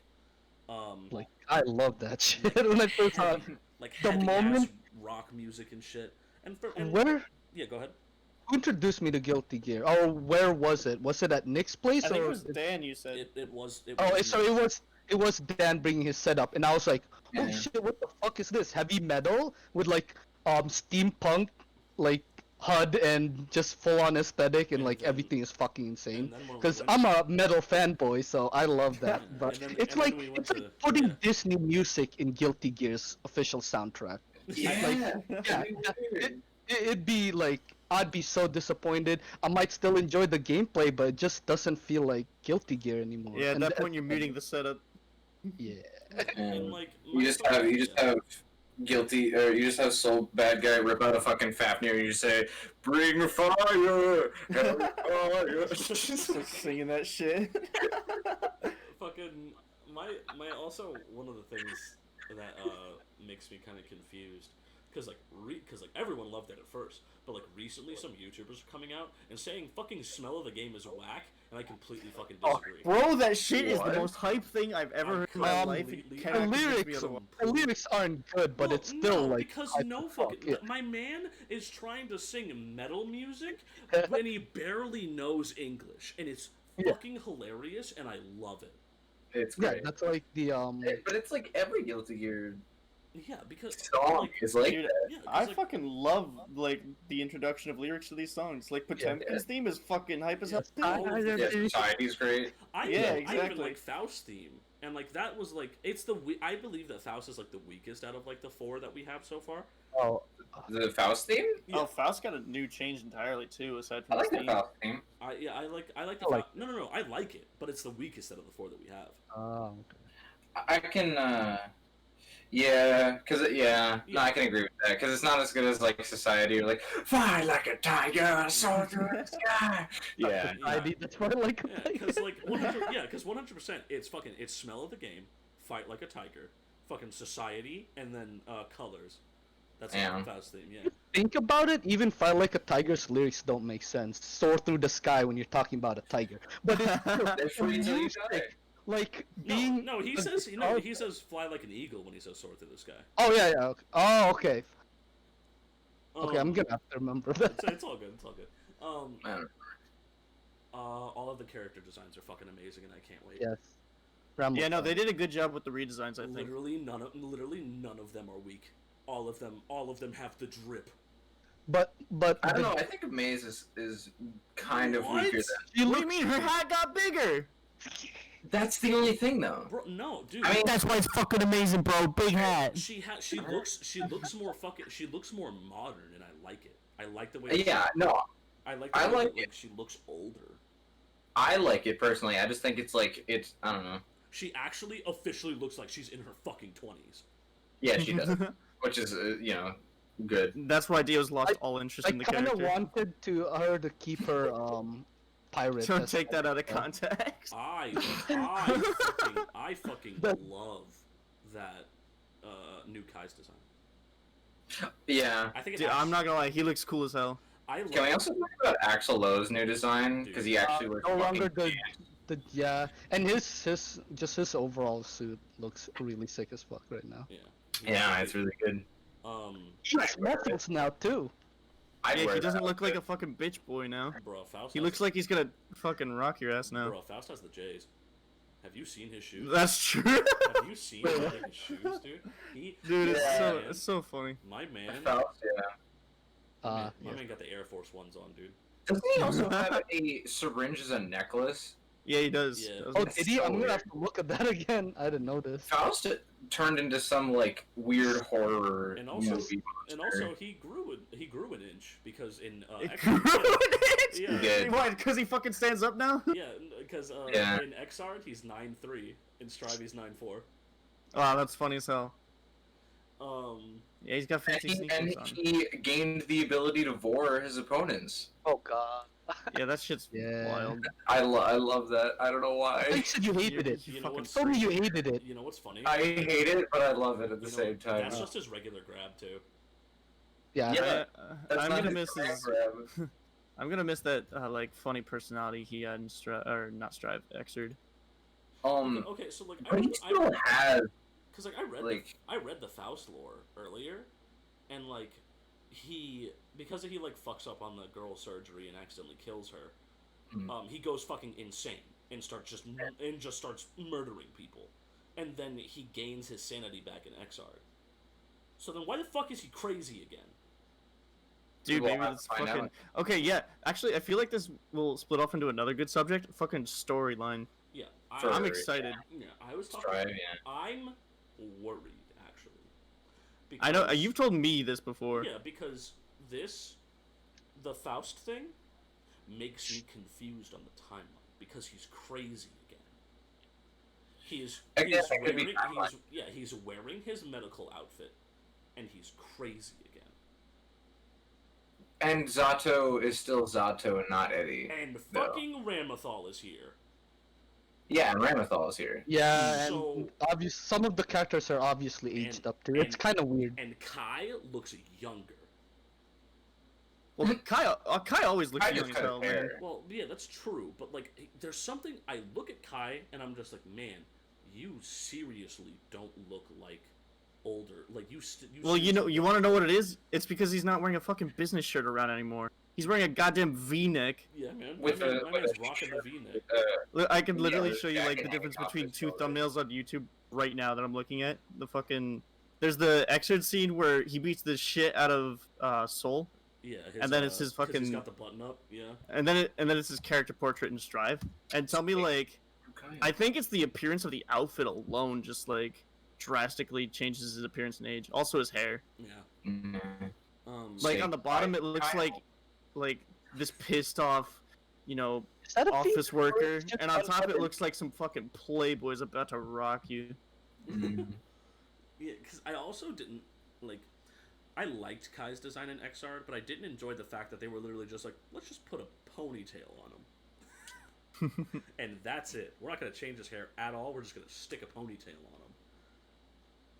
Like, I love that shit. When I first saw it, like the moment rock music and shit. Where? Yeah, go ahead. Who introduced me to Guilty Gear? Oh, where was it? Was it at Nick's place? I think it was Dan. You said it was. It was Dan bringing his setup, and I was like, oh Yeah. shit, what the fuck is this? Heavy metal with like steampunk like HUD and just full on aesthetic, and like everything is fucking insane. Because I'm a metal fanboy, so I love that. But it's like putting Disney music in Guilty Gear's official soundtrack. Yeah. It'd be like, I'd be so disappointed. I might still enjoy the gameplay, but it just doesn't feel like Guilty Gear anymore. Yeah, at that point you're muting the setup. Yeah. And like you just have guilty, or you just have Soul Bad Guy rip out a fucking Fafnir and you say, "Bring fire, fire." Start singing that shit. Fucking my also one of the things that makes me kind of confused because like everyone loved it at first, but like recently some YouTubers are coming out and saying fucking Smell of the Game is whack, and I completely fucking disagree. Bro, that shit is the What? most hype thing I've ever heard in my life. completely- You The cannot convince me lyrics, otherwise. the lyrics aren't good, but Well, it's still no, like because hype no as fuck, fucking yeah. my man is trying to sing metal music and he barely knows English, and it's Yeah. fucking hilarious, and I love it. It's Yeah, great. that's like the But it's like every Guilty Gear Yeah, because song like, is like Dude, yeah, 'cause, I like, fucking love like the introduction of lyrics to these songs. Like Potemkin's theme is fucking hype as hell. that. Yeah, Society's great. I Yeah, even exactly. like Faust's theme, and like that was like I believe that Faust is like the weakest out of like the 4 that we have so far. oh, The Faust theme? Oh, Faust got a new change entirely too, aside from I like the the theme. Faust theme. I like the I like Faust. No, I like it, but it's the weakest out of the 4 that we have. okay. I can, yeah, no, I can agree with that, because it's not as good as, like, Society, or, like, fly like a tiger, soar through the sky. Yeah. That's what I like Yeah, about because it. like 100%, it's Smell of the Game, Fight Like a Tiger, fucking Society, and then Colors. That's Yeah. the Faust theme. Yeah. Think about it, even Fight Like a Tiger's lyrics don't make sense. Soar through the sky when you're talking about a tiger. But it's They're free till you die. like No, being no, he says he says fly like an eagle when he says soar through the sky. Oh yeah, yeah. Okay. Oh okay. Okay, I'm Um, gonna have to remember that. It's all good. It's all good. Man. All of the character designs are fucking amazing, and I can't wait. Yes. Yeah, no, they did a good job with the redesigns. I think. Literally none of them are weak. All of them have the drip. But I don't know, I think Maze is kind of What? weaker than... you What do look you mean? Her hat got bigger. That's the only thing, though. Bro, no, dude. I mean, That's why it's fucking amazing, bro. Big hat. she looks more modern, and I like it. I like the way. yeah, no, I like. The I way like that, it. She looks older. I like it personally. I just think it's like, I don't know. She actually officially looks like she's in her fucking 20s. Yeah, she does. Which is, good. That's why Dio's lost all interest I in the kind of character. wanted her to keep her pirate. Don't as- take that out of context. I fucking love that new Kai's design. Yeah. I think Dude, I'm not gonna lie, he looks cool as hell. I love. Can we also talk about Axel Lowe's new design? Because he actually looks no fucking longer the bad. yeah, and his overall suit looks really sick as fuck right now. Yeah. Yeah, it's really good. He has muscles now too. I'd Yeah, wear he that doesn't look like a outfit. fucking bitch boy now. Bro, Faust. He looks like he's gonna fucking rock your ass now. Bro, Faust has the J's. Have you seen his shoes? That's true. Have you seen his shoes, dude? Dude, Yeah. it's so funny. My man. Faust, yeah. My man got the Air Force Ones on, dude. Doesn't he also have a syringe as a necklace? Yeah, he does. Yeah. Doesn't Oh, he? did he? I'm gonna have to look at that again. I didn't know this. Faust turned into some like weird horror And also- movie And monster. also, he grew an inch because in It X- grew it? Yeah. Good. Why? Because he fucking stands up now? yeah, because Yeah. in Xrd he's 9'3", in Strive he's 9'4". Wow, that's funny as hell. Yeah, he's got And fancy he, sneakers on. he gained the ability to vor his opponents. Oh god. Yeah, that shit's Yeah. wild. I love that. I don't know I why. you said you hated it. You You know fucking what's Told me you hated it. You know what's funny? I hate it, but I love it at the You know, same time. That's just his regular grab too. Yeah. Yeah. That's I'm not gonna his miss his. grab. I'm gonna miss that like funny personality he had in Strive or not Strive Xrd. Okay, so like But he still has because like I read like I read the Faust lore earlier, and like because he like fucks up on the girl surgery and accidentally kills her. Mhm. He goes fucking insane and starts murdering people, and then he gains his sanity back in Xrd. So then why the fuck is he crazy again? Dude, We'll maybe have it's to find fucking. out. Okay, yeah. Actually, I feel like this will split off into another good subject. Fucking storyline. Yeah, For- I'm excited. Yeah, I was talking. Strive, yeah. I'm worried actually. I know because- you've told me this before. Yeah, because the Faust thing makes me confused on the timeline because he's crazy again. Again, that could be wearing timeline. he's wearing his medical outfit, and he's crazy again. And Zato is still Zato and not Eddie. And fucking Ramathal is here. Yeah, and Ramathal is here. Yeah, So, and some of the characters are obviously aged up too. It's kind of weird. And Kai looks younger. Well, Kai always looks Kai young just as cut hell, his man. hair. Well, yeah, that's true, but like, there's something. I look at Kai and I'm just like, man, you seriously don't look like older. Like you. Well, you want to know what it is? It's because he's not wearing a fucking business shirt around anymore. He's wearing a goddamn V-neck. Yeah, man. With my man's rocking the V-neck. I can literally Yeah, show you like the jacket difference hanging off between his two shoulder. thumbnails on YouTube right now that I'm looking at. There's the excerpt scene where he beats the shit out of Soul. Yeah, And then it's his 'cause he's fucking- got the button up. Yeah. And then it's his character portrait in Strive. And tell me, like, I think it's the appearance of the outfit alone just like drastically changes his appearance and age. Also his hair. Yeah. Like Say, on the bottom, it looks Kyle. like this pissed off, Is that a office thing? worker. Just And on top, it unbuttoned? looks like some fucking playboy's about to rock you. Yeah, because I also didn't like. I liked Kai's design in XR, but I didn't enjoy the fact that they were literally just like, let's just put a ponytail on him. And that's it. We're not going to change his hair at all. We're just going to stick a ponytail on him.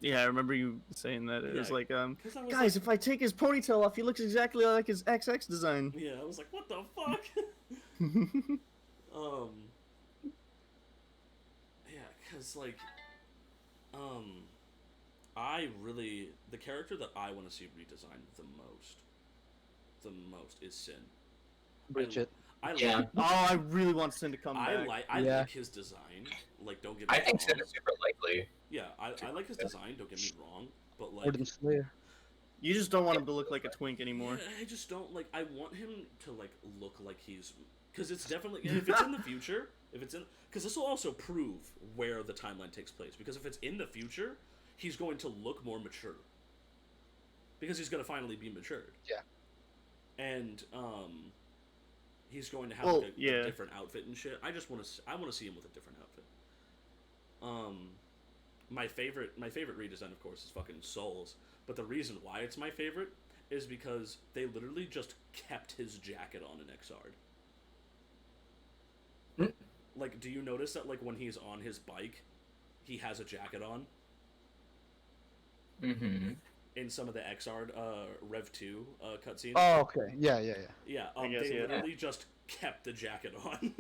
Yeah, I remember you saying that. It was Yeah, like, 'cause I was guys, like- if I take his ponytail off, he looks exactly like his XX design. Yeah, I was like, what the fuck? Yeah, because, like, the character that I want to see redesigned the most is Sin. Bridget. I Yeah. like, Oh, I really want Sin to come back. I Yeah. like his design. Like, don't get me I wrong. think Sid is super likely. Yeah, I like his design. Don't get me wrong, but like, Gordon Slayer. You just don't want him to look like a twink anymore. yeah, I just don't like. I want him to like look like he's because it's definitely if it's in the future, because this will also prove where the timeline takes place. Because if it's in the future, he's going to look more mature. Because he's going to finally be matured. Yeah. And he's going to have Well, like, a yeah. different outfit and shit. I want to see him with a different outfit. My favorite redesign, of course, is fucking Souls. But the reason why it's my favorite is because they literally just kept his jacket on in XR. Like, do you notice that, like, when he's on his bike, he has a jacket on? Mm-hmm. In some of the XR Rev 2 cutscenes. Oh, okay. Yeah. Yeah, I guess, they yeah. literally just kept the jacket on.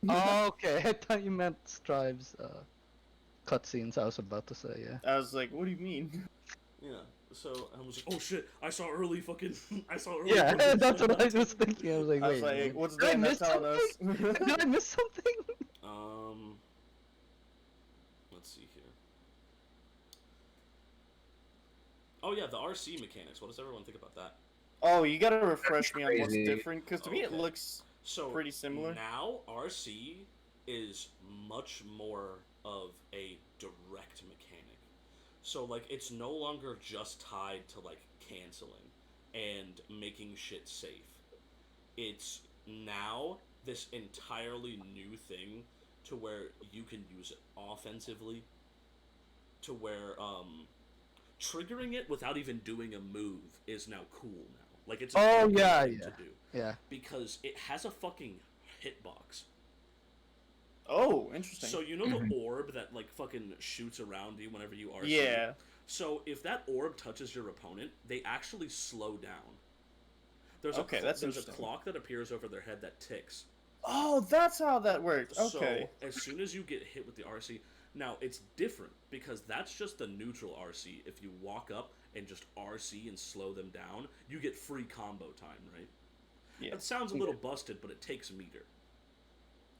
Oh, okay. I thought you meant Strive's cutscenes. I was about to say, yeah. I was like, what do you mean? Yeah, so I was like, oh shit, I saw early. Yeah, that's what I was thinking. I was like, I was wait. like, what's Did I Dan miss telling us? Did I miss something? Let's see here. Oh yeah, the RC mechanics. What does everyone think about that? Oh, you gotta refresh me on what's Crazy. different, because to me it Okay. looks So pretty similar. Now RC is much more of a direct mechanic. So like it's no longer just tied to like canceling and making shit safe. It's now this entirely new thing to where you can use it offensively, to where triggering it without even doing a move is now cool now. Like it's a Oh, good yeah, thing yeah. to do. Yeah. Because it has a fucking hitbox. Oh, interesting. So you know the orb that like fucking shoots around you whenever you RC? yeah. So if that orb touches your opponent, they actually slow down. There's Okay, that's there's a interesting. clock that appears over their head that ticks. Oh, that's how that works. Okay. So as soon as you get hit with the RC, now it's different because that's just the neutral RC. If you walk up and just RC and slow them down, you get free combo time, right? Yeah. That sounds a little busted, but it takes meter.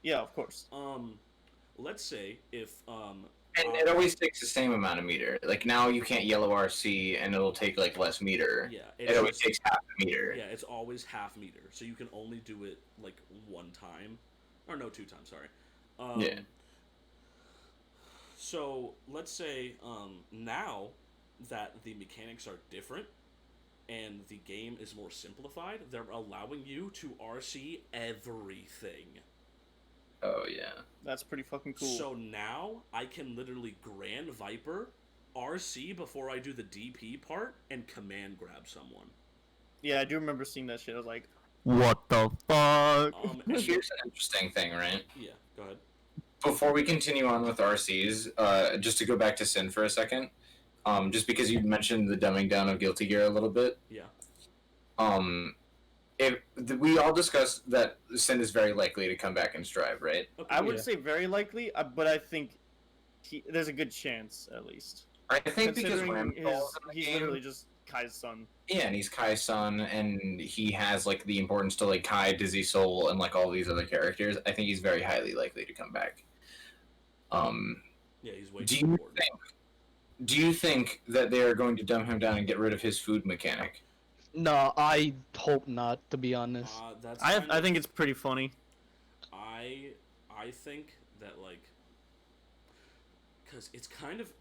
Yeah, of course. Let's say if And it always takes the same amount of meter. Like now you can't yellow RC and it'll take like less meter. yeah, It always takes half the meter. yeah, it's always half meter, so you can only do it like one time, or no, 2 times. Sorry. Yeah. So let's say now that the mechanics are different and the game is more simplified, they're allowing you to RC everything. Oh yeah. That's pretty fucking cool. So now I can literally Grand Viper RC before I do the DP part and command grab someone. Yeah, I do remember seeing that shit. I was like, what the fuck? Here's an interesting thing, right? Yeah, go ahead. Before we continue on with RCs, just to go back to Sin for a second, just because you mentioned the dumbing down of Guilty Gear a little bit. Yeah. We all discussed that Sin is very likely to come back in Strive, right? Okay, I would say very likely, but I think there's a good chance at least. I think because Considering he's literally game, just Kai's son. yeah, and he's Kai's son, and he has like the importance to like Kai, Dizzy Soul, and like all these other characters. I think he's very highly likely to come back. Yeah, he's way too important. Do you think that they are going to dumb him down and get rid of his food mechanic? No, I hope not. To be honest, I think it's pretty funny. I think that like, because it's kind of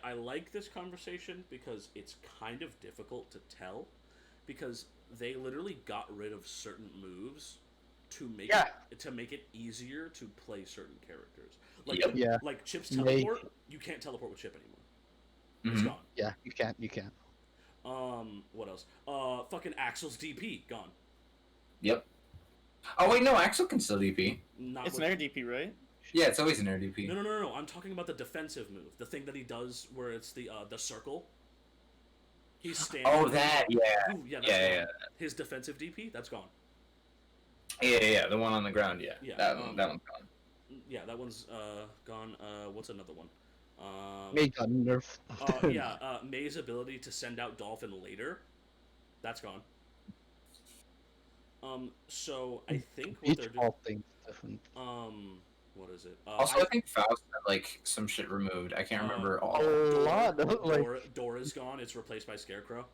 I like this conversation because it's kind of difficult to tell, because they literally got rid of certain moves to make it easier to play certain characters. Like like Chip's teleport, you can't teleport with Chip anymore. It's gone. Yeah, you can't. You can't. What else? Fucking Axel's DP gone. Yep. Oh wait, no, Axel can still DP. It's an air DP, right? Yeah, it's always an air DP. No. I'm talking about the defensive move, the thing that he does where it's the circle. He's standing. Oh, that, yeah. Ooh, yeah, yeah. His defensive DP, that's gone. Yeah, the one on the ground, yeah. That one's gone. Yeah, that one's gone. What's another one? May got nerfed. May's ability to send out Dolphin later, that's gone. So I think what they're doing. Things different. What is it? Also, I think Faust had like some shit removed. I can't remember all. A lot. Dora's gone. It's replaced by Scarecrow.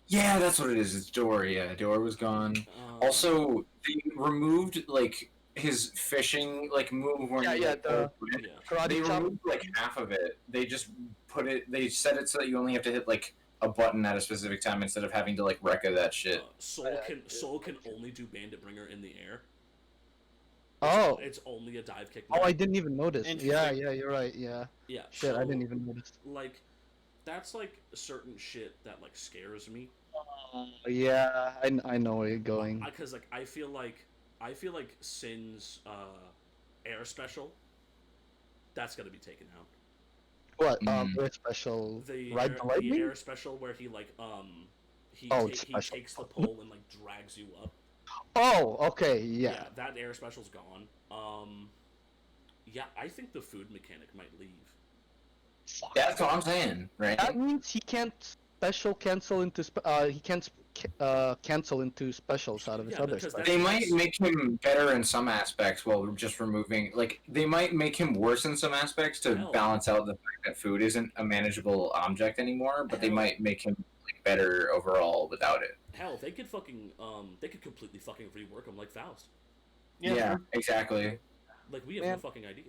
Yeah, that's what it is. It's Dora. Yeah, Dora was gone. Also, they removed like his fishing like move where they removed like half of it. They just put it. They set it so that you only have to hit like a button at a specific time instead of having to like recca that shit. Soul can only do Bandit Bringer in the air. It's only a dive kick. Oh, I didn't even notice. Yeah, you're right. Yeah. Yeah. Shit, I didn't even notice. Like, that's like certain shit that like scares me. Yeah, I know where you're going. Because like I feel like Sin's air special, that's gonna be taken out. What? Air special. The air special where he like he takes the pole and like drags you up. Oh, okay, yeah. Yeah, that air special's gone. Yeah, I think the food mechanic might leave. Yeah, that's what I'm saying, right? That means he can't special cancel into cancel into specials out of his other specials. They might make him better in some aspects while just removing, like, they might make him worse in some aspects to balance out the fact that food isn't a manageable object anymore, but they might make him like, better overall without it. Hell, they could fucking, they could completely fucking rework him like Faust. Yeah, exactly. Like, we have no fucking idea.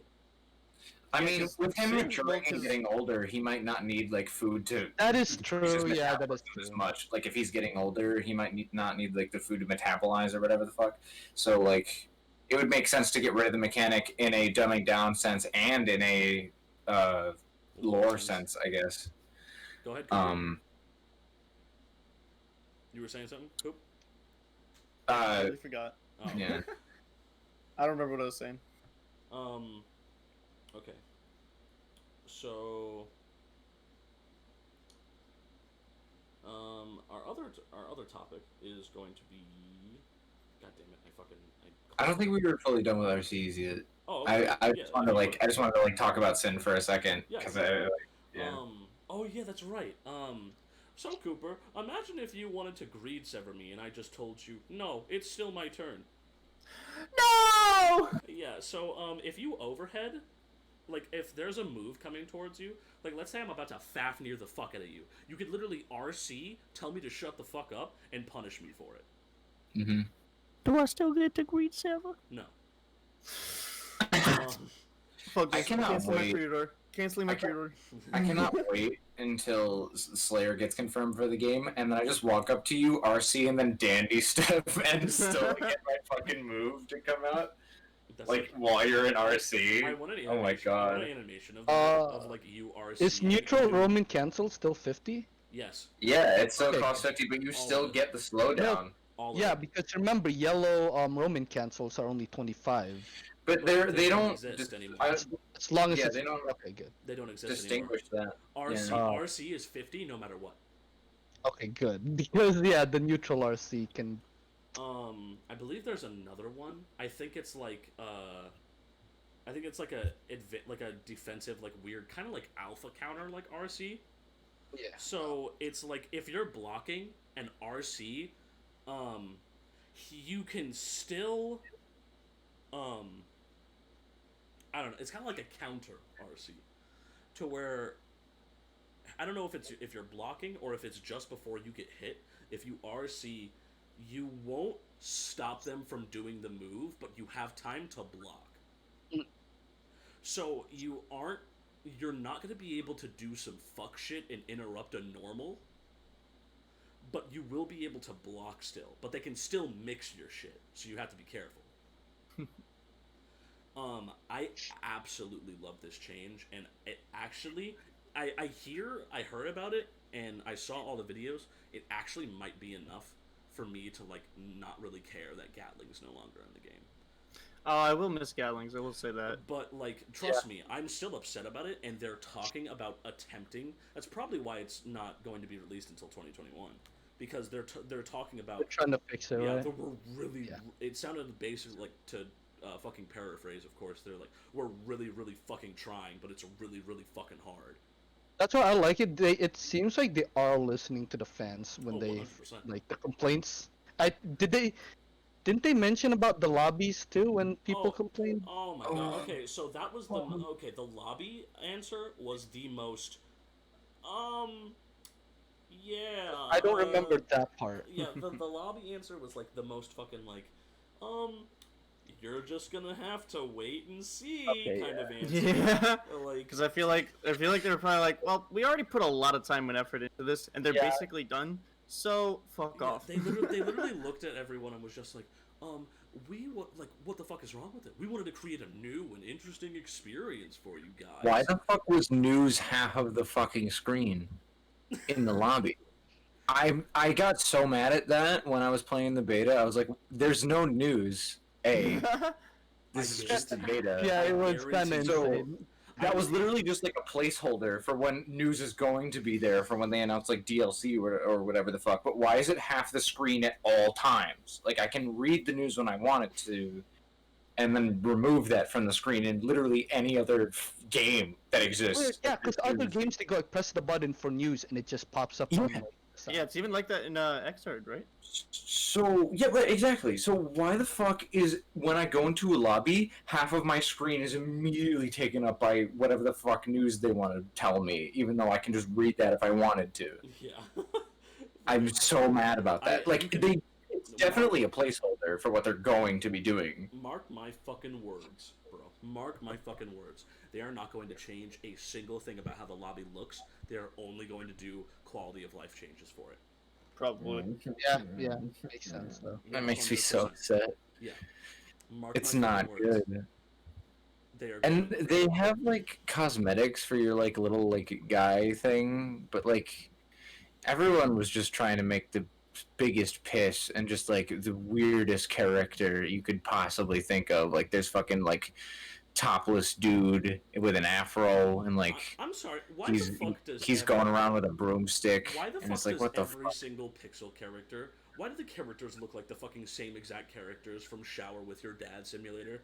I mean, with him maturing and getting older, he might not need, like, food to... That is true, yeah, that is true. As much. Like, if he's getting older, he might not need, like, the food to metabolize or whatever the fuck. So, like, it would make sense to get rid of the mechanic in a dumbing down sense and in a, lore sense, I guess. Go ahead, Cooper. You were saying something, Coop? I really forgot. Oh. Yeah. I don't remember what I was saying. Okay. So, our other topic is going to be. God damn it! I don't think we were fully done with our C's yet. Oh, okay. I just wanted to talk about Sin for a second because Oh yeah, that's right. So Cooper, imagine if you wanted to greed sever me, and I just told you, no, it's still my turn. No! Yeah. So if you overhead. Like, if there's a move coming towards you, like, let's say I'm about to Fafnir the fuck out of you. You could literally RC, tell me to shut the fuck up, and punish me for it. Mm-hmm. Do I still get to greet Sever? No. I cannot wait. Canceling my pre-order. I cannot wait until Slayer gets confirmed for the game, and then I just walk up to you, RC, and then dandy step, and still get my fucking move to come out. like while you're in RC. I want an Oh my animation. I god. want an animation of like you RC. Is neutral roaming cancelled still 50? Yes. Yeah, it still Okay. costs 50, but you All still of it. get the slowdown. All of Yeah, it. because remember, yellow roaming cancels are only 25. But But they don't exist anymore. As long as Yeah, it's they don't okay, good. They don't exist distinguish that. anymore. RC Yeah. RC is 50 no matter what. Okay, good. Because yeah, the neutral RC can. I believe there's another one. I think it's like a defensive like weird kind of like alpha counter like RC. Yeah. So it's like if you're blocking an RC, you can still I don't know. It's kind of like a counter RC, to where I don't know if you're blocking or if it's just before you get hit. If you RC, you won't stop them from doing the move, but you have time to block. So you're not going to be able to do some fuck shit and interrupt a normal, but you will be able to block still. But they can still mix your shit, so you have to be careful. I absolutely love this change, and it actually, I heard about it, and I saw all the videos. It actually might be enough for me to like not really care that Gatling's no longer in the game. I will miss Gatlings, I will say that. But like, trust me, I'm still upset about it, and they're talking about attempting. That's probably why it's not going to be released until 2021, because they're talking about They're trying to fix it, yeah, right? we're really. Yeah. It sounded basic, like to fucking paraphrase. Of course, they're like, we're really, really fucking trying, but it's really, really fucking hard. That's why I like it. It seems like they are listening to the fans when they 100%. like the complaints. Didn't they mention about the lobbies too when people complain? Oh my god. Okay, so that was the lobby answer was the most yeah. I don't remember that part. Yeah, the lobby answer was like the most fucking like you're just gonna have to wait and see kind of answer. Yeah, Like, because I feel like they were probably like, well, we already put a lot of time and effort into this, and they're basically done. So fuck off. They literally looked at everyone and was just like, what the fuck is wrong with it? We wanted to create a new and interesting experience for you guys. Why the fuck was news half of the fucking screen in the lobby? I got so mad at that when I was playing the beta. I was like, "There's no news." This is just a beta. Yeah, it was kind of So insane. that was literally just like a placeholder for when news is going to be there for when they announce like DLC or whatever the fuck. But why is it half the screen at all times? Like I can read the news when I want it to, and then remove that from the screen in literally any other game that exists. Yeah, because other games they go like press the button for news and it just pops up. On, like, Yeah, it's even like that in BackYard, right? So yeah, right, exactly. So why the fuck is when I go into a lobby, half of my screen is immediately taken up by whatever the fuck news they want to tell me, even though I can just read that if I wanted to. Yeah. I'm so mad about that. It's definitely a placeholder for what they're going to be doing. Mark my fucking words, bro. Mark my fucking words. They are not going to change a single thing about how the lobby looks. They are only going to do quality of life changes for it. Probably. Yeah, makes sense though. That makes me so upset. Yeah. It's not good. And they have like cosmetics for your like little like guy thing, but like everyone was just trying to make the biggest piss and just like the weirdest character you could possibly think of. Like there's fucking like topless dude with an afro and like I'm sorry. Why the fuck does he's going around with a broomstick? Why the and fuck it's like, does what the every fuck? single pixel character? Why do the characters look like the fucking same exact characters from Shower with Your Dad Simulator?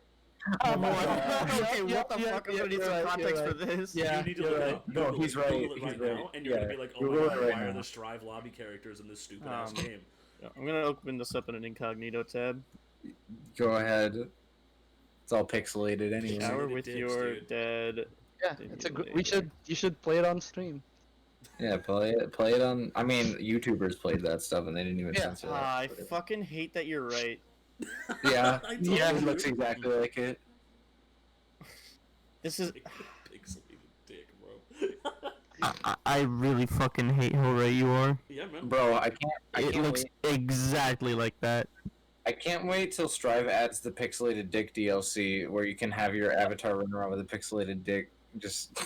Oh my god. Okay, what the fuck? I'm gonna need some context for this. Yeah, you need to look it up. No, he's right. Google it He's right right. now, and you're gonna be like, oh my Google god, it right why are now. there Strive lobby characters in this stupid ass game? Yeah, I'm gonna open this up in an incognito tab. Go ahead. It's all pixelated anyway. Shower with dicks, Your dude. Dad. Yeah, it's a good. You should play it on stream. Yeah, play it on. I mean, YouTubers played that stuff and they didn't even censor I that. fucking hate that you're right. Yeah, I told yeah, it you. looks exactly like it. This is. Pixelated dick, bro. I really fucking hate how right you are. Yeah, man. Bro, I can't It looks wait. exactly like that. I can't wait till Strive adds the pixelated dick DLC, where you can have your avatar run around with a pixelated dick. Just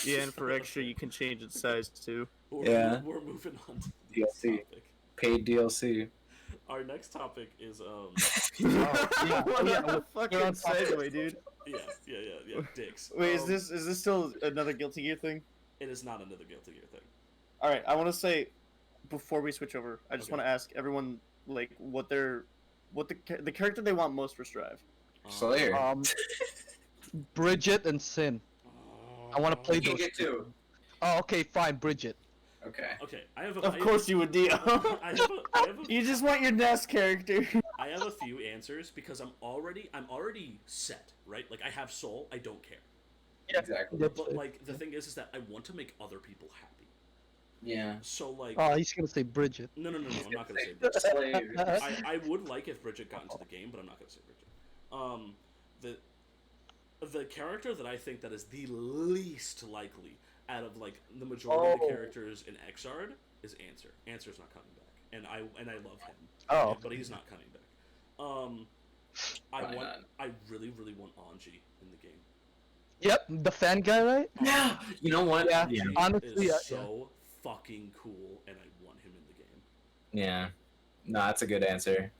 Yeah, and for extra, you can change its size too. Yeah. We're moving on to the DLC. next topic. paid DLC. Our next topic is What yeah, a fucking segue, dude. yeah, dicks. Wait, is this still another Guilty Gear thing? It is not another Guilty Gear thing. All right, I want to say before we switch over, I just Okay. want to ask everyone like what the character they want most for Strive. Slayer. Bridget and Sin. I want to play You can those. get two. Oh, okay, fine, Bridget. Okay. Okay, I have a. Of course you would, Dio. I have a You just want your Nest character. I have a few answers because I'm already set, right? Like I have soul, I don't care. Exactly. But like the thing is that I want to make other people happy. Yeah. So like Oh, he's gonna say Bridget. no, I'm not gonna say Bridget. Slave. I would like if Bridget got into the game, but I'm not gonna say Bridget. The character that I think that is the least likely out of like the majority of the characters in Xrd is Answer. Answer's not coming back, and I love him. Oh. But he's not coming back. Why not? I really want Anji in the game. Yep, the fan guy, right? Yeah. You know what? Yeah. Anji Honestly, is yeah. so fucking cool, and I want him in the game. Yeah. No, that's a good answer.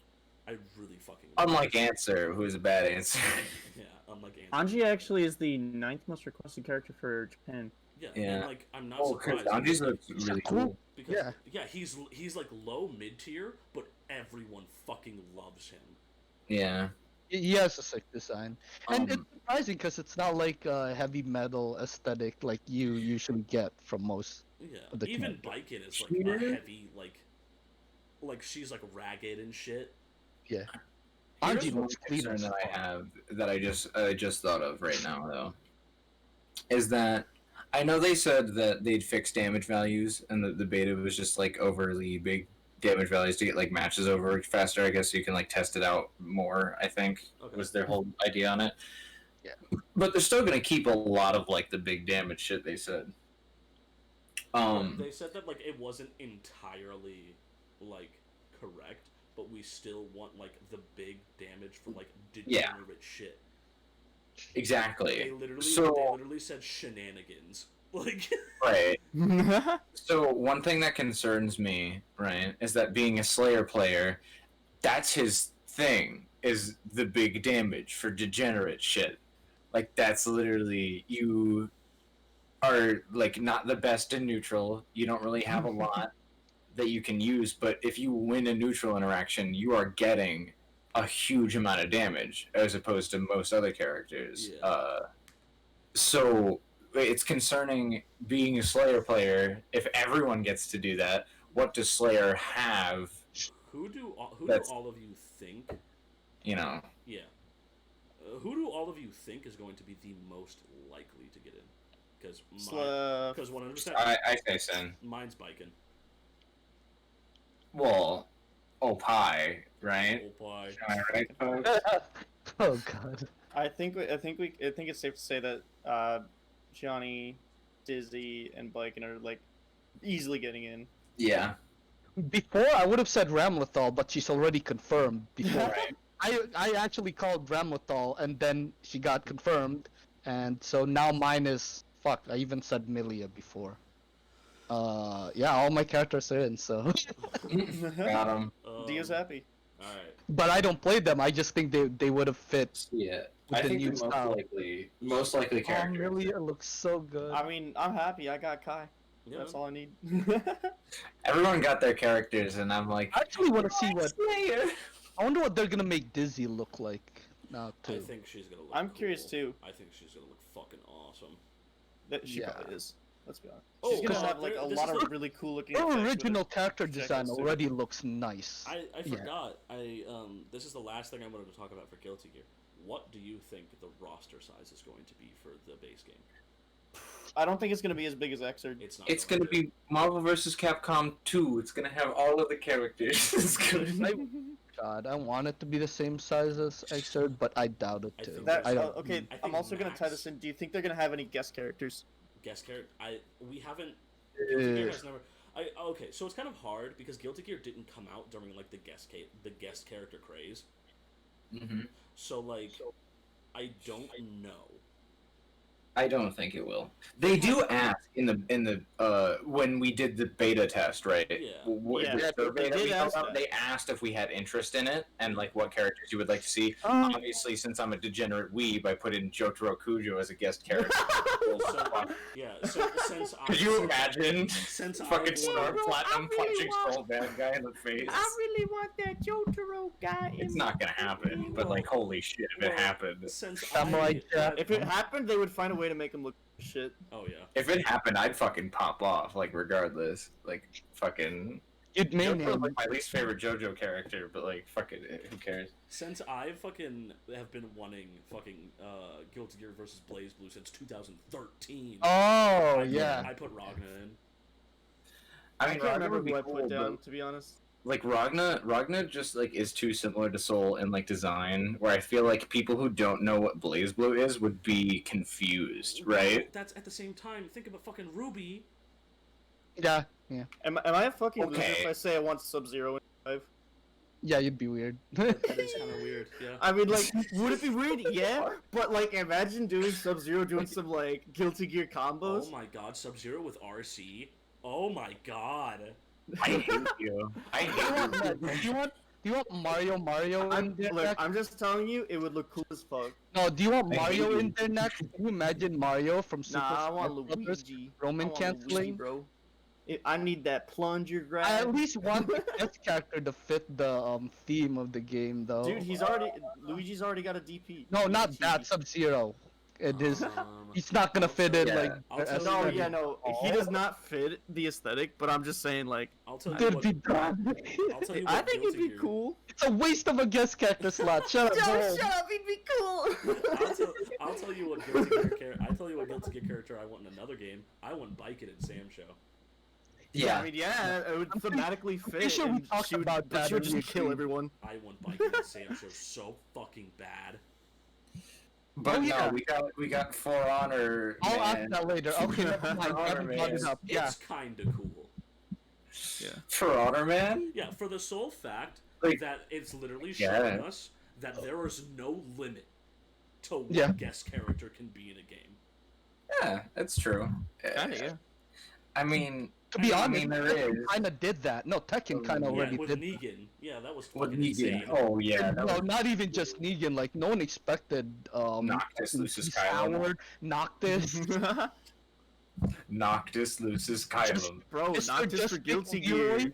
I really fucking. Unlike Answer, who's a bad answer. Yeah, unlike Answer. Anji actually is the 9th most requested character for Japan. Yeah, Yeah. and like I'm not Oh, because surprised. Anji's looks really cool. Because Yeah. he's like low mid tier, but everyone fucking loves him. Yeah. He has a sick design, and Um, it's surprising because it's not like a heavy metal aesthetic like you usually get from most. Yeah, The even character. Baiken is like a heavy like she's like ragged and shit. Yeah, Here's Anji one looks clean concern as that I fuck. have that I just thought of right now though is that I know they said that they'd fix damage values and the beta was just like overly big damage values to get like matches over faster. I guess so you can like test it out more. I think Okay. was their whole idea on it. Yeah. But they're still gonna keep a lot of like the big damage shit. They said. They said that like it wasn't entirely like correct, but we still want like the big damage for like degenerate shit. Exactly. They literally said shenanigans. Like Right. So one thing that concerns me, right, is that being a Slayer player, that's his thing, is the big damage for degenerate shit. Like that's literally you are like not the best in neutral. You don't really have a lot that you can use, but if you win a neutral interaction, you are getting a huge amount of damage as opposed to most other characters. Yeah. So it's concerning being a Slayer player. If everyone gets to do that, what does Slayer have? who do That's- all of you think? You know, Yeah. Who do all of you think is going to be the most likely to get in? Because Slav. 100%. I say Sin. Mine's Baiken. Well, Opie, right? Opie. Am I right, folks? Oh god. I think it's safe to say that Johnny, Dizzy, and Biken are like easily getting in. Yeah. Before I would have said Ramlethal, but she's already confirmed. Before Right. I actually called Ramlethal, and then she got confirmed, and so now mine is fuck. I even said Milia before. Yeah, all my characters are in. So, Got him. Dio's happy. Alright. but I don't play them. I just think they would have fit. Yeah. With I the think new the style. most likely Oh, character. Milia looks so good. I mean, I'm happy. I got Kai. Yeah. That's all I need. Everyone got their characters, and I'm like, I actually want to see what. Slayer. I wonder what they're gonna make Dizzy look like now I too. think she's gonna look I'm cool. curious, too. I think she's gonna look fucking awesome. That she Yeah. probably is. Let's be honest. Oh, She's gonna God, have like a this lot is of really cool looking. Her effects with original it. character Check design this too. already looks nice. I Yeah. forgot. This is the last thing I wanted to talk about for Guilty Gear. What do you think the roster size is going to be for the base game? I don't think it's gonna be as big as Xrd. It's not. It's gonna be Marvel vs. Capcom 2. It's gonna have all of the characters. It's gonna... God, I want it to be the same size as Xrd, but I doubt it I too. think That, I don't. okay, I think I'm also gonna tie Max- this in. Do you think they're gonna have any guest characters? guest character. We haven't. Guilty Gear has never. Okay, so it's kind of hard because Guilty Gear didn't come out during like the guest character craze. Mm-hmm. So like, I don't know. I don't think it will. They do ask in the when we did the beta test, right? Yeah. The survey that we filled out, they asked if we had interest in it and like what characters you would like to see. Obviously, since I'm a degenerate weeb, I put in Jotaro Kujo as a guest character. Since could you imagine? Since fucking Star Platinum punching Soul Bad Guy in the face. I really want that Jotaro guy. It's not gonna happen, but like, holy shit, if it happened. If it happened, they would find a way to make him look shit. Oh yeah. If it happened, I'd fucking pop off, like, regardless. Like, fucking... You'd name Jojo's him. like my least favorite JoJo character, but like, fuck it, who cares? Since I fucking have been wanting fucking Guilty Gear versus BlazBlue since 2013. Oh, yeah. I put Ragna in. I can't remember who I put down, to be honest. Like, Ragna just, like, is too similar to Soul in, like, design, where I feel like people who don't know what BlazBlue is would be confused, right? That's at the same time, think about fucking Ruby. Yeah, yeah. Am I a fucking loser if I say I want Sub-Zero in 5? Yeah, you'd be weird. That is kind of weird, yeah. I mean, like, would it be weird? Yeah, but, like, imagine doing Sub-Zero doing some, like, Guilty Gear combos. Oh my god, Sub-Zero with RC? Oh my god. I hate you. I hate you. Do you want Mario in there? Look, I'm just telling you, it would look cool as fuck. No, do you want Mario in there next? Can you imagine Mario from Super I want Smash Brothers? Luigi. Roman I want canceling? Luigi, bro. I need that plunger grab. I at least want the best character to fit the theme of the game, though. Dude, Luigi's already got a DP. No, not that Sub-Zero. It is. He's not gonna fit in like. No. He does not fit the aesthetic. But I'm just saying, like, I'll tell you Dude, what. be done. I think it'd be cool. It's a waste of a guest character slot. Shut up. Shut up, it'd be cool. I'll tell you what Guilty Gear character I want in another game. I want Biken in Sam Show. Yeah. I mean, yeah, it would thematically fit. pretty sure we talked about that She would in just the kill stream. everyone. I want Biken in Sam Show so fucking bad. But no, we got For Honor. I'll man. ask that later. Okay, never mind. Honor, Never brought it man. up. Yeah. It's kinda cool. Yeah. For Honor, man. Yeah, for the sole fact Like, that it's literally showing us that there is no limit to what guest character can be in a game. Yeah, that's true. Kinda, yeah. I mean, To be honest, there Tekken is. kind of did that. No, Tekken kind of already with did. Negan. Yeah, that was With fucking insane. Negan. Oh yeah. No, not even just Negan. Like no one expected. Noctis, Lucis, Beast Kylo. Howard, Noctis. Noctis, Lucis, Kylo. Bro, Just not just for Guilty Leroy. Gear.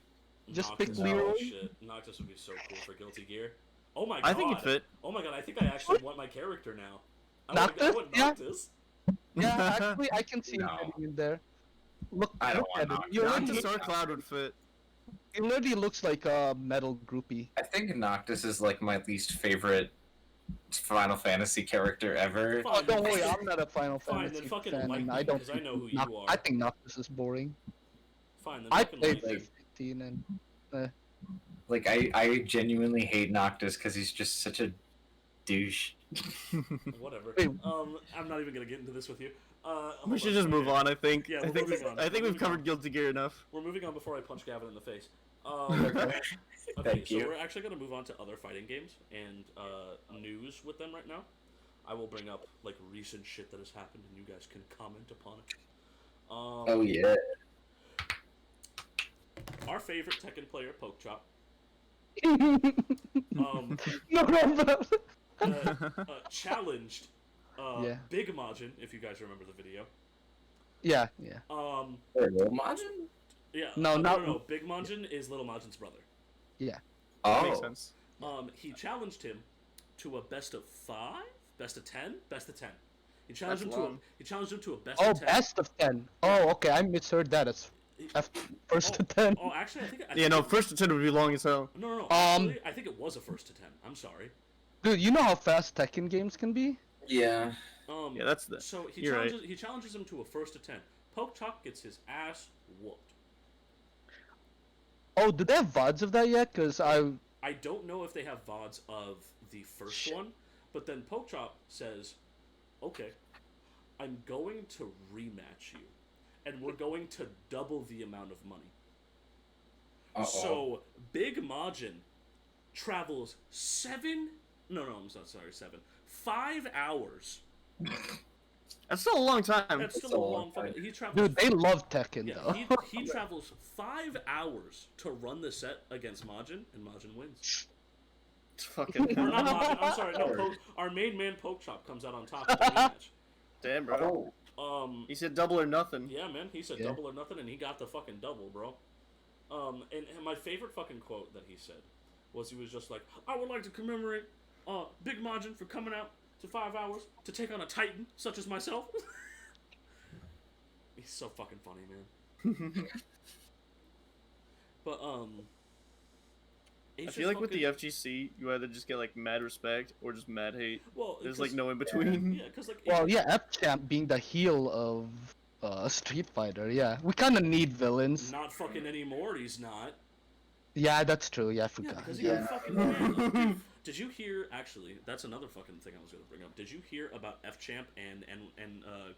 Just Noctis, pick Leroy. oh, shit. Noctis would be so cool for Guilty Gear. Oh my god. I think it fit. Oh my god, I think I actually want my character now. I Noctis? want Yeah. Noctis. Yeah, actually, I can see him No. getting in there. Look, I don't look want at it. Noctis. You Not already, just Star Cloud would fit. it literally looks like a metal groupie. I think Noctis is like my least favorite Final Fantasy character ever. Fine, Oh, don't then- worry, I'm not a Final Fine, Fantasy then fucking fan, like and me, I don't. because I know who Noc- you are. I think Noctis is boring. Fine, then I fucking played like like me. 15 and. Like I genuinely hate Noctis because he's just such a douche. Whatever. Wait. I'm not even gonna get into this with you. We Hold should on. just move on. I think. Yeah, I we're think. moving on. I think We're we've moving covered on. Guilty Gear enough. We're moving on before I punch Gavin in the face. Okay. Okay, Thank so you. we're actually going to move on to other fighting games and news with them right now. I will bring up like recent shit that has happened, and you guys can comment upon it. Oh yeah. Our favorite Tekken player, Pokechop, challenged Yeah. Big Majin, if you guys remember the video. Yeah. Little Majin? Yeah. No, not- no. Big Majin is Little Majin's brother. Oh. Makes sense. He challenged him to a best of 5, best of 10, best of 10. He challenged him That's to a long. he challenged him to a best Oh, of 10. best of 10. Oh, okay. I misheard that as first to 10. Oh, actually, I think. Yeah, no. First to 10 would be long as hell. No. Actually, I think it was a first to 10. I'm sorry. Dude, you know how fast Tekken games can be? Yeah. Yeah, that's the. So You're right. he challenges him to a first to 10. Pokechop gets his ass whooped. Oh, do they have VODs of that yet? Because I don't know if they have VODs of the first one, but then Pokechop says, "Okay, I'm going to rematch you, and we're going to double the amount of money." So Big Majin travels 5 hours. That's still a long time. That's still a long fucking. He travels. Dude, they love Tekken though. He travels 5 hours to run the set against Majin, and Majin wins. Fucking. Or not Majin. I'm sorry. No, our main man Pokechop comes out on top of the rematch. Damn, bro. He said double or nothing. Yeah, man. He said double or nothing, and he got the fucking double, bro. And my favorite fucking quote that he said was, he was just like, "I would like to commemorate Big Majin for coming out to 5 hours to take on a titan such as myself." He's so fucking funny, man. But I feel like with the FGC, you either just get like mad respect or just mad hate. Well, there's like no in between. Yeah, because like. Well, yeah, F-Champ being the heel of Street Fighter, yeah. We kind of need villains. Not fucking anymore, he's not. Yeah, that's true. Yeah, I forgot. Yeah, because he got fucking banned. Did you hear? Actually, that's another fucking thing I was gonna bring up. Did you hear about F-Champ and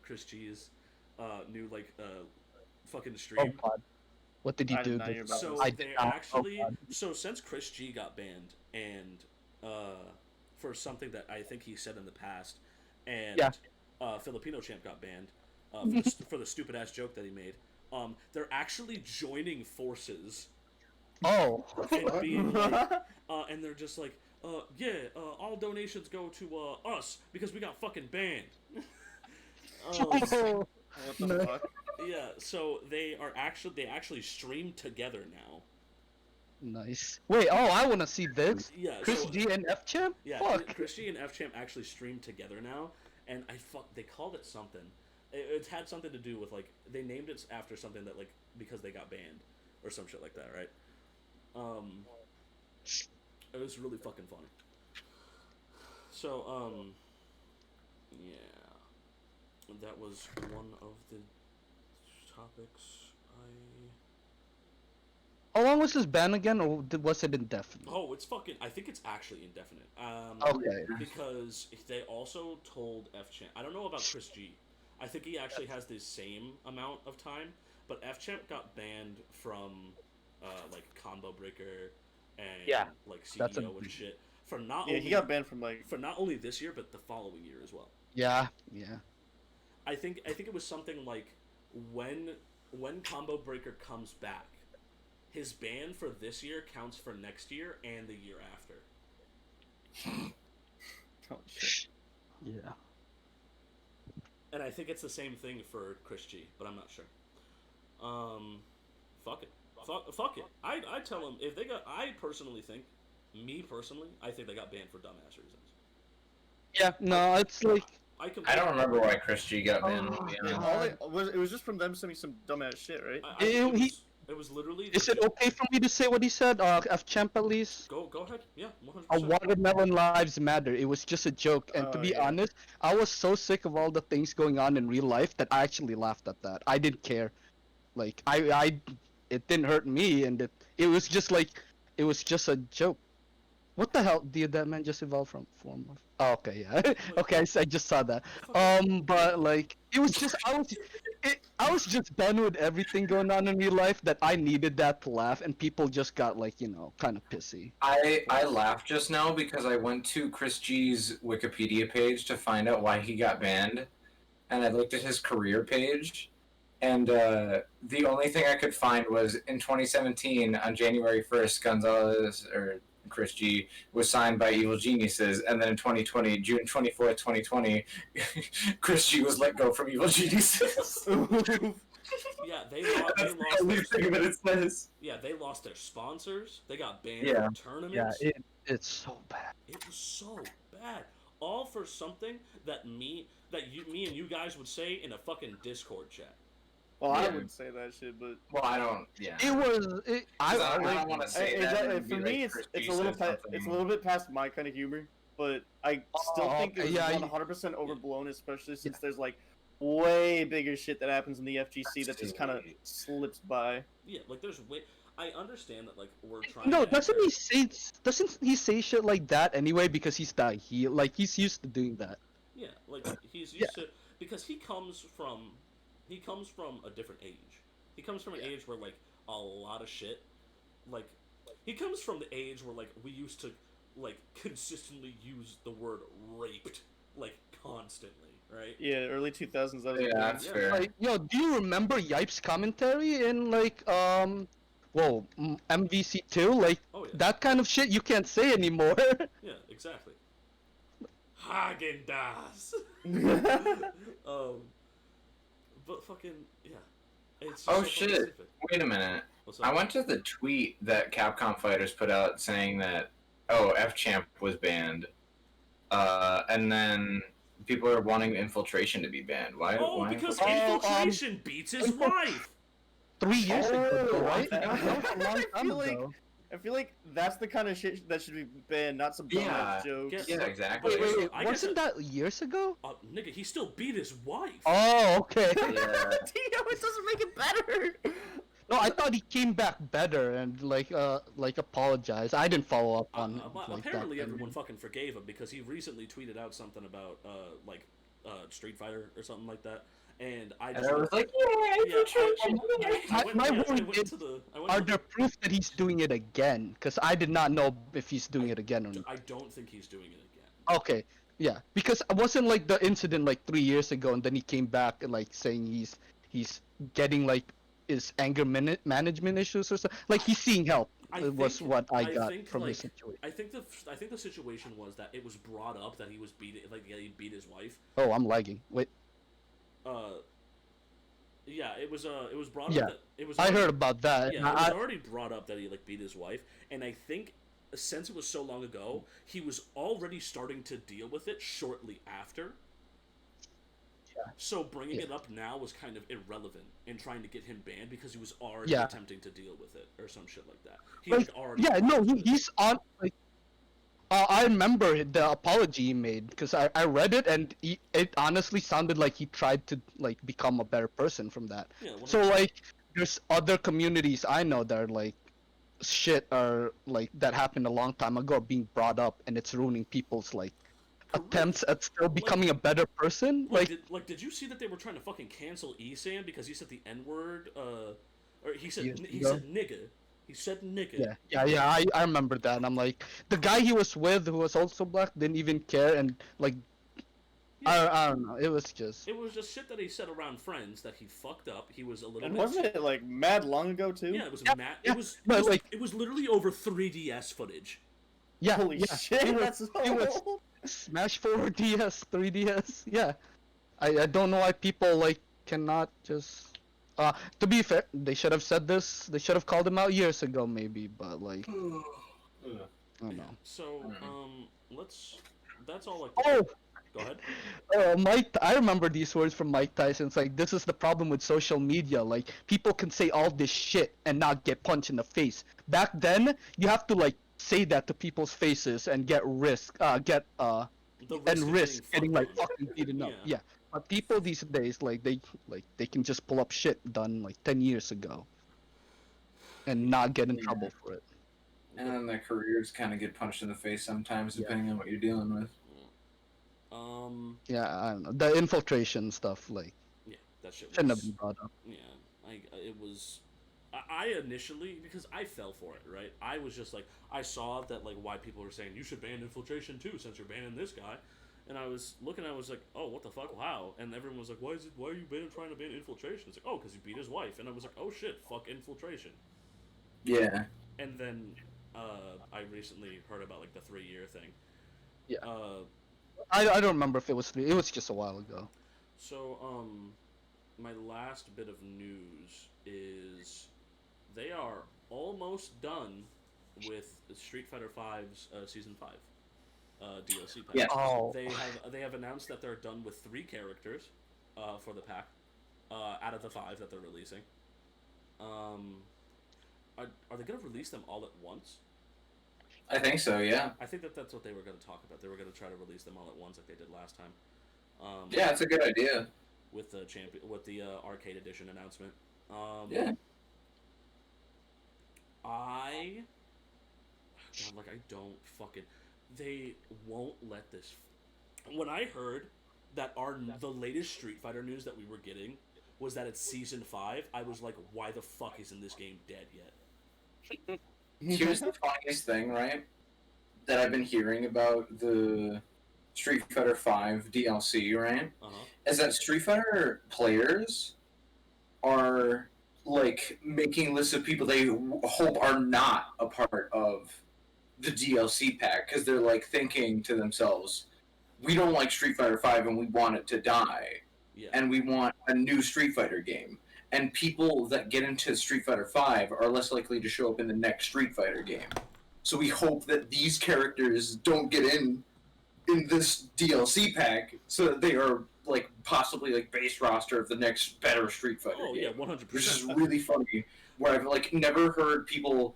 Chris G's new fucking stream? Oh God, what did he do? So they actually, so since Chris G got banned and for something that I think he said in the past, and Filipino Champ got banned for the stupid ass joke that he made. They're actually joining forces. Oh. And being like, and they're just like, all donations go to us because we got fucking banned. What the fuck? Yeah, so they actually stream together now. Nice. Wait, I want to see this. Yeah, Chris G and F-Champ? Yeah, Fuck. Chris G and F-Champ actually stream together now, and they called it something. It had something to do with, like, they named it after something that, like, because they got banned or some shit like that, right? It was really fucking funny. So, yeah. That was one of the topics How long was this ban again, or was it indefinite? Oh, it's fucking. I think it's actually indefinite. Okay. Because they also told F-Champ. I don't know about Chris G. I think he actually has the same amount of time, but F-Champ got banned from, like, Combo Breaker and like CEO and shit for not. Yeah, he got banned from like for not only this year but the following year as well. Yeah. I think it was something like when Combo Breaker comes back, his ban for this year counts for next year and the year after. Oh shit. Yeah. And I think it's the same thing for Chris G, but I'm not sure. Fuck it. Fuck it. I tell him if they got. I personally think they got banned for dumbass reasons. Yeah. No, it's like. I don't remember why Chris G got banned. It was just from them sending some dumbass shit, right? It was literally. Is it okay for me to say what he said? F-Champ at least. Go ahead. Yeah, 100%. A watermelon lives matter. It was just a joke, and to be honest, I was so sick of all the things going on in real life that I actually laughed at that. I didn't care. Like it didn't hurt me, and it was just a joke. What the hell did that man just evolve from form of? Oh, okay, yeah. Okay, I just saw that. But like, it was just I was just done with everything going on in real life that I needed that to laugh, and people just got like, kind of pissy. I laughed just now because I went to Chris G's Wikipedia page to find out why he got banned, and I looked at his career page, and the only thing I could find was in 2017 on January 1st, Chris G was signed by Evil Geniuses, and then in 2020, June 24th, 2020, Chris G was let go from Evil Geniuses. Yeah, they lost their sponsors. They got banned from tournaments. Yeah, it's so bad. It was so bad. All for something that me and you guys would say in a fucking Discord chat. Well, I wouldn't say that shit, but I don't. Yeah, it was. I don't want to say that. For me, it's a little bit past my kind of humor, but I still think it's 100% overblown, especially since there's like way bigger shit that happens in the FGC that just kind of slips by. Yeah, like there's way. I understand that, like, we're trying. No, doesn't he say shit like that anyway? Because he's he's used to doing that. Yeah, like he's used to, because he comes from a different age. He comes from an age where, like, a lot of shit like, he comes from the age where, like, we used to, like, consistently use the word raped, like, constantly, right? Yeah, early 2000s. That was Yeah, that's Yeah. fair. Like, yo, do you remember Yipe's commentary in like MVC2? Like Oh, yeah. that kind of shit you can't say anymore. Yeah, exactly. Hagen-Dazs! But fucking, yeah. It's just Oh so fucking shit! stupid. Wait a minute. What's up? I went to the tweet that Capcom Fighters put out saying that F-Champ was banned, and then people are wanting Infiltration to be banned. Why? Oh, why because Infiltration? Infiltration beats his wife! 3 years ago, Oh, right? I That was a long I time feel like ago. I feel like that's the kind of shit that should be banned, not some dumbass jokes. Guess- Yeah, exactly. Wait, I guess wasn't that years ago? Nigga, he still beat his wife! Oh, okay. Yeah. Tio, it doesn't make it better. No, I thought he came back better and like apologized. I didn't follow up on But like apparently that. everyone fucking forgave him because he recently tweeted out something about, Street Fighter or something like that. And I And just I was like, yeah, Infiltration. My worry is, are there proof that he's doing it again? Because I did not know if he's doing it again or not. I don't think he's doing it again. Okay, yeah, because it wasn't like the incident like 3 years ago, and then he came back and like saying he's getting like his anger management issues or something. Like he's seeing help. It was what I got from the situation. I think the situation was that it was brought up that he was he beat his wife. Oh, I'm lagging. Wait. Yeah, it was brought Yeah, up that it was. I heard about that. Yeah, it was already brought up that he like beat his wife, and I think since it was so long ago, he was already starting to deal with it shortly after. Yeah. So bringing it up now was kind of irrelevant in trying to get him banned because he was already attempting to deal with it or some shit like that. He like, had already. yeah, no, he's on like. I remember the apology he made because I read it and it honestly sounded like he tried to like become a better person from that. Yeah, So like, there's other communities I know that are like, shit are like that happened a long time ago being brought up and it's ruining people's like attempts at still becoming a better person. Did you see that they were trying to fucking cancel Esam because he said the N-word? Or he said nigga. He said nigga. Yeah, I remember that. And I'm like, the guy he was with, who was also black, didn't even care, and like, I don't know. It was just shit that he said around friends that he fucked up. He was a little. And bit... wasn't it like mad long ago too? Yeah, it was mad. Yeah, It was literally over 3DS footage. Yeah, Holy shit, that's so old. Smash 4 DS, 3DS. Yeah, I don't know why people like cannot just. To be fair, they should have said this. They should have called him out years ago, maybe. But like, I don't know. So That's all. Like. Oh. Go ahead. Mike, I remember these words from Mike Tyson. It's like, this is the problem with social media. Like, people can say all this shit and not get punched in the face. Back then, you have to like say that to people's faces and risk getting like fucking beaten up. Yeah. But people these days, like they can just pull up shit done like 10 years ago, and not get in trouble for it. And then their careers kind of get punched in the face sometimes, depending on what you're dealing with. Yeah, I don't know. The infiltration stuff, like. Yeah, that shit shouldn't have been brought up. Yeah, it was. I initially, because I fell for it, right? I was just like, I saw that like why people were saying you should ban infiltration too, since you're banning this guy. And I was looking, I was like, oh, what the fuck, wow. And everyone was like, why are you trying to ban infiltration? It's like, oh, because he beat his wife. And I was like, oh shit, fuck infiltration. Yeah. And then I recently heard about like the 3-year thing. Yeah. I don't remember if it was 3. It was just a while ago. So my last bit of news is they are almost done with Street Fighter V's Season 5 DLC pack. Yeah. Oh. They have announced that they're done with 3 characters for the pack out of the 5 that they're releasing. Are they going to release them all at once? I think so, yeah. I think that's what they were going to talk about. They were going to try to release them all at once like they did last time. Yeah, it's a good idea. With the arcade edition announcement. Yeah. I don't fucking. They won't let this. When I heard that the latest Street Fighter news that we were getting was that it's Season 5, I was like, why the fuck isn't this game dead yet? here's the funniest thing, right? That I've been hearing about the Street Fighter V DLC, right? Is that Street Fighter players are like making lists of people they hope are not a part of the DLC pack because they're like thinking to themselves, we don't like Street Fighter V and we want it to die, and we want a new Street Fighter game. And people that get into Street Fighter V are less likely to show up in the next Street Fighter game. So we hope that these characters don't get in this DLC pack, so that they are like possibly like base roster of the next better Street Fighter game. Yeah, 100%. Which is really funny. Where I've like never heard people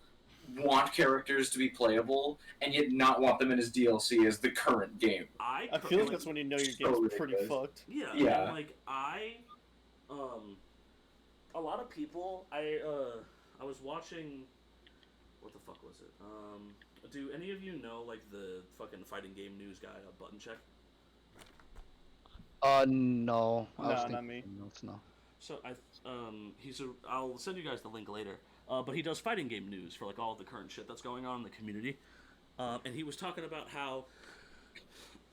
want characters to be playable and yet not want them in as DLC as the current game. I feel like that's when you know your game's pretty fucked. Yeah. Like a lot of people. I was watching. What the fuck was it? Do any of you know like the fucking fighting game news guy, Button Check? No. Not me. No. So I'll send you guys the link later. But he does fighting game news for like all the current shit that's going on in the community. And he was talking about how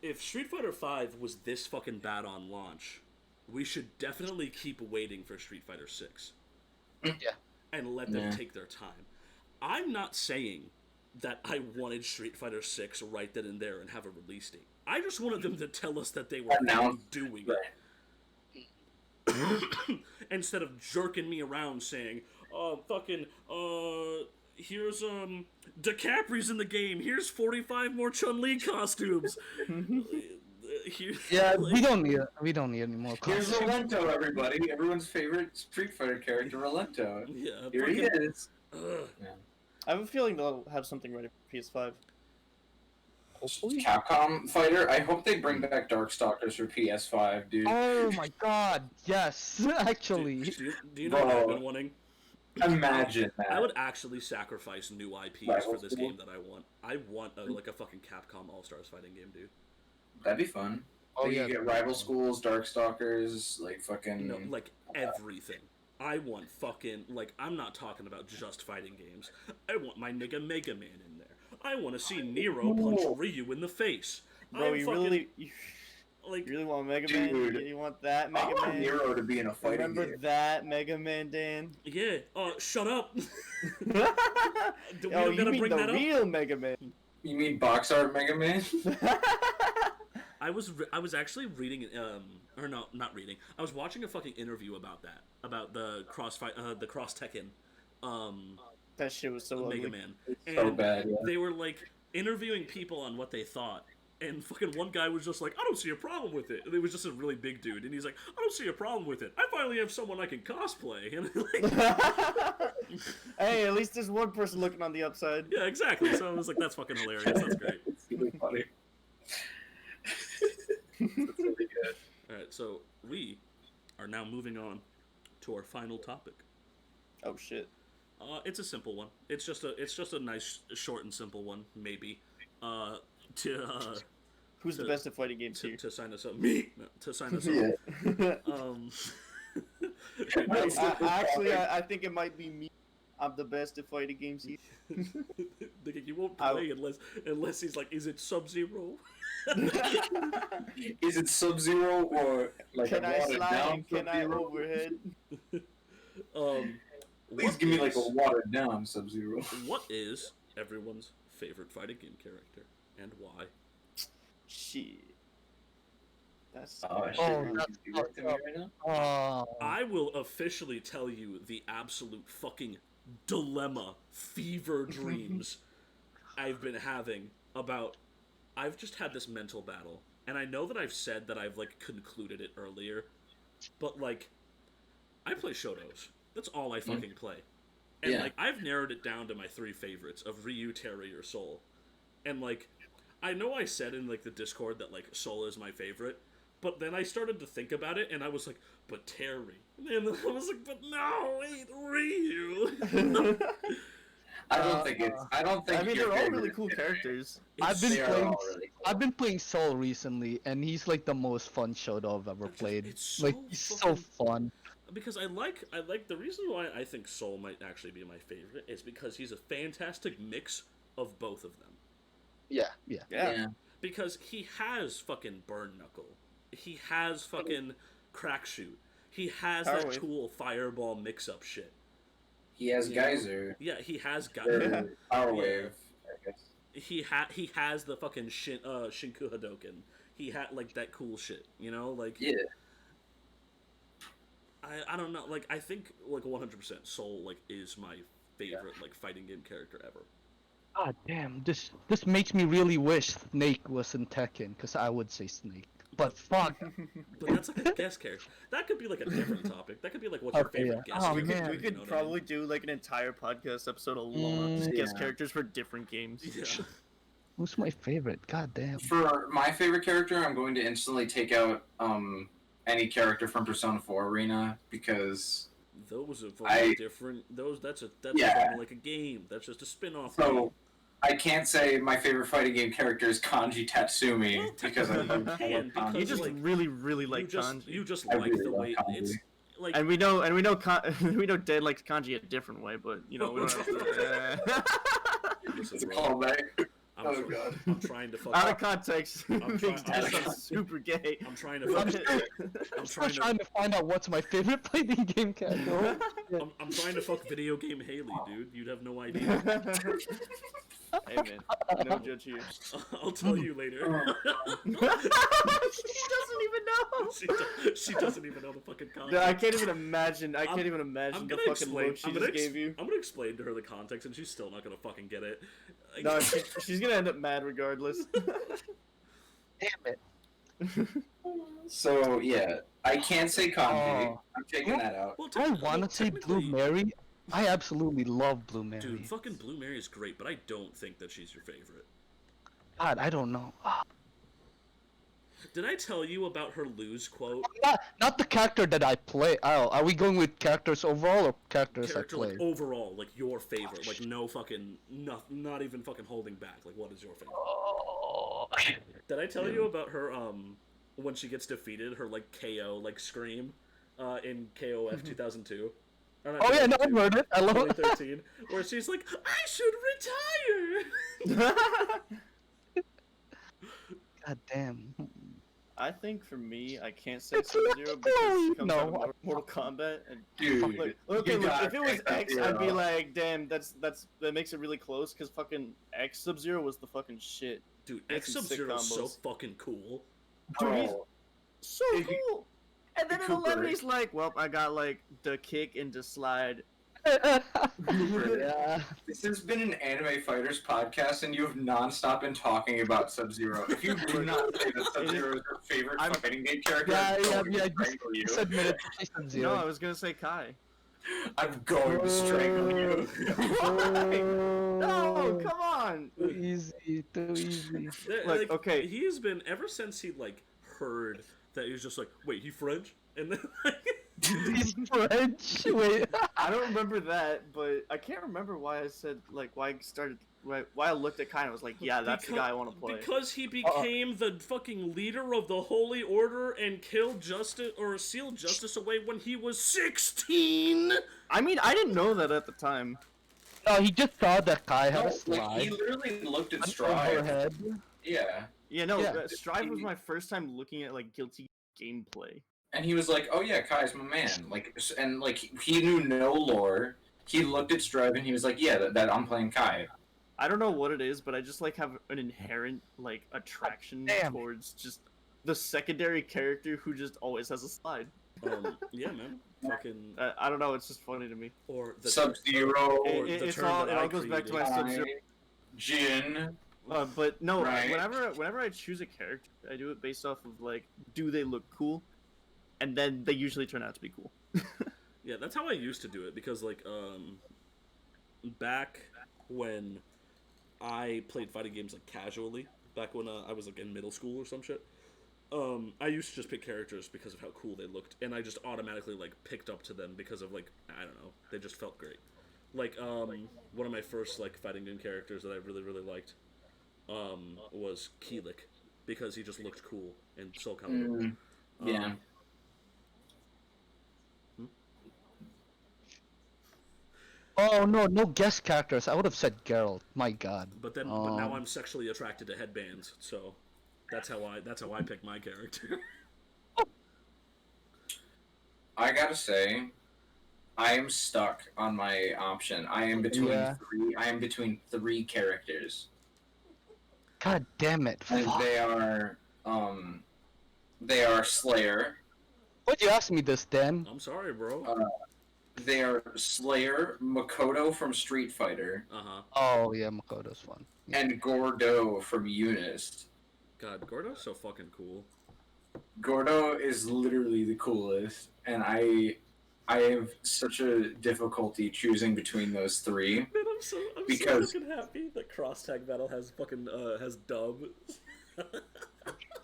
if Street Fighter V was this fucking bad on launch, we should definitely keep waiting for Street Fighter 6. Yeah. And let them take their time. I'm not saying that I wanted Street Fighter 6 right then and there and have a release date. I just wanted them to tell us that they were doing it. Instead of jerking me around saying, here's, DiCapri's in the game, here's 45 more Chun-Li costumes. We don't need any more costumes. Here's Rolento, everybody. Everyone's favorite Street Fighter character, Rolento. Yeah, here he is. I have a feeling they'll have something ready for PS5. Hopefully. Capcom Fighter. I hope they bring back Darkstalkers for PS5, dude. Oh my god, yes, actually. Do you know what I've been wanting? Imagine that. I would actually sacrifice new IPs for this game that I want. I want like a fucking Capcom All-Stars fighting game, dude. That'd be fun. Oh, you get Rival Schools, Darkstalkers, like fucking... No, like everything. I want fucking, like, I'm not talking about just fighting games. I want my nigga Mega Man in there. I want to see Nero punch Ryu in the face. Bro, you really want Mega Man? You want that Mega Man? I want Nero to be in a fighting Remember game. that Mega Man, Dan? Yeah. Shut up. You mean the real Mega Man? You mean box art Mega Man? I was actually reading, or no, not reading. I was watching a fucking interview about that, about the cross Tekken, that shit was so Mega ugly. Man. And so bad. Yeah. They were like interviewing people on what they thought, and fucking one guy was just like, "I don't see a problem with it." And it was just a really big dude, and he's like, "I don't see a problem with it. I finally have someone I can cosplay." And like, hey, at least there's one person looking on the upside. Yeah, exactly. So I was like, "That's fucking hilarious. That's great." It's really funny. That's really good. Alright, so we are now moving on to our final topic. Oh shit. It's a simple one. It's just a nice, short and simple one, maybe. Who's the best at fighting games here? To sign us up. Me! No, to sign us up. Actually, I think it might be me. I'm the best at fighting games here. You won't play unless he's like, is it Sub-Zero? Is it Sub-Zero or like can I watered slide? down Can I Sub-Zero? overhead? Please give me like a watered down Sub-Zero. What is everyone's favorite fighting game character and why? Shit. That's I will officially tell you the absolute fucking dilemma, fever dreams I've been having about. I've just had this mental battle, and I know that I've said that I've like concluded it earlier, but like, I play Shotos. That's all I fucking play, and like I've narrowed it down to my 3 favorites of Ryu, Terry, or Soul, and like, I know I said in like the Discord that like Soul is my favorite. But then I started to think about it, and I was like, but Terry. And I was like, but no, wait, Ryu. I mean, they're all really cool characters. I've been playing Soul recently, and he's like the most fun Shoto I've ever played. It's like, he's so fun. because I like the reason why I think Soul might actually be my favorite is because he's a fantastic mix of both of them. Yeah. Because he has fucking Burn Knuckle, he has fucking Crack Shoot, he has Power that Wave. cool fireball mix-up shit. He has You know? Geyser. Yeah, he has Geyser. Power Wave, I guess. He has the fucking Shinku Hadoken. He had like that cool shit, you know, like Yeah. I don't know, like I think like 100% Soul like is my favorite like fighting game character ever. God damn, this makes me really wish Snake was in Tekken, because I would say Snake. But fuck. But that's like a guest character. That could be like a different topic. That could be like what's your Okay, favorite yeah. guest Oh, character. man. We you could know what I probably do like an entire podcast episode alone on just guest characters for different games. mean? Yeah. Who's my favorite? God damn. For my favorite character, I'm going to instantly take out any character from Persona 4 Arena because Those are very different. That's Yeah. not like a game. That's just a spin-off so game. I can't say my favorite fighting game character is Kanji Tatsumi Well, because I love technically you can, Kanji. You because, just like, really like Kanji. You just I like really the love way Kanji. it's like. And we know we know Dead likes Kanji a different way, but you know we don't have to. Listen, It's a bro, callback. I'm Oh, try- God. I'm trying to fuck. Out of context, I'm makes trying- Dead super gay. I'm trying to fuck. I'm still trying to find out what's my favorite fighting game character. I'm trying to fuck video game Haley, dude. You'd have no idea. Hey man, no judge here. I'll tell you later. She doesn't even know. She doesn't even know the fucking context. No, I can't even imagine. I I'm- can't even imagine I'm the gonna fucking explain. look she just gave you. I'm gonna explain to her the context, and she's still not gonna fucking get it. Like, No, she's gonna end up mad regardless. Damn it. So yeah, I can't say Kanji. Oh. I'm taking that out. well, I want to say Blue technically- Mary. I absolutely love Blue Mary. Dude, fucking Blue Mary is great, but I don't think that she's your favorite. God, I don't know. Did I tell you about her lose quote? Not the character that I play. Oh, are we going with characters overall or characters Character, I play? like, overall, like, your favorite. Like, no fucking, not even fucking holding back. Like, what is your favorite? Oh. Did I tell you about her, when she gets defeated, her, like, KO, like, scream, in KOF 2002? Or not Oh yeah, no, I've 2002, heard it. I love it. 2013, where she's like, I should retire! God damn. I think for me, I can't say Sub-Zero because it comes out of No. Mortal Kombat. And Dude, like, okay, you look, gotta if it was pick X, I'd be Sub-Zero. like, damn, that makes it really close because fucking X Sub-Zero was the fucking shit. Dude, Make X some sick Sub-Zero's so combos. fucking cool. Dude, he's Oh, so cool. And then in Cooper. 11, he's like, well, I got like the kick and the slide. Yeah. this has been an Anime Fighters podcast, and you have nonstop been talking about Sub-Zero. If you do not say that Sub-Zero is your favorite I'm- fighting game character, Yeah, I'm yeah, going yeah. to strangle you. Just admit it. Just No, I Sub-Zero. was gonna say Kai. I'm going to strangle you. No, come on. Too easy. Too easy. Like, okay. He has been, ever since he, like, heard that he was just like, wait, he French? And then, He's French. Wait. I don't remember that, but I can't remember why I said like why I looked at Kai and was like, yeah, that's the guy I want to play. Because he became the fucking leader of the Holy Order and killed justice, or sealed justice away when he was 16! I mean, I didn't know that at the time. No, he just saw that Kai had No, a slide. he literally looked at on her Strive. head. Yeah. Yeah, no, Yeah. Strive was my first time looking at like guilty gameplay. And he was like, "Oh yeah, Kai's my man." Like, and like he knew no lore. He looked at Strive and he was like, "Yeah, that I'm playing Kai." I don't know what it is, but I just like have an inherent like attraction Damn. towards just the secondary character who just always has a slide. Yeah, man. Fucking, I don't know, it's just funny to me. or the Sub-Zero, Or the It term all that I goes back to my created. Sub-Zero. Jin. But no, Right. whenever I choose a character, I do it based off of like, do they look cool, and then they usually turn out to be cool. Yeah, that's how I used to do it, because, like, back when I played fighting games, like, casually, back when I was, like, in middle school or some shit, I used to just pick characters because of how cool they looked, and I just automatically, like, picked up to them because of, like, I don't know, they just felt great. Like, one of my first, like, fighting game characters that I really, really liked, was Keelik, because he just looked cool in Soul Calibur. Yeah. Oh no, no guest characters. I would have said Geralt. My God. But now I'm sexually attracted to headbands, so that's how I pick my character. I gotta say, I am stuck on my option. I am between three. I am between three characters. God damn it! And Fuck. they are Slayer. Why'd you ask me this, Dan? I'm sorry, bro. They are Slayer, Makoto from Street Fighter, Oh yeah, Makoto's fun. and Gordo from Eunice. God, Gordo's so fucking cool. Gordo is literally the coolest, and I have such a difficulty choosing between those three. Man, I'm so fucking happy that Cross Tag Battle has fucking has dub.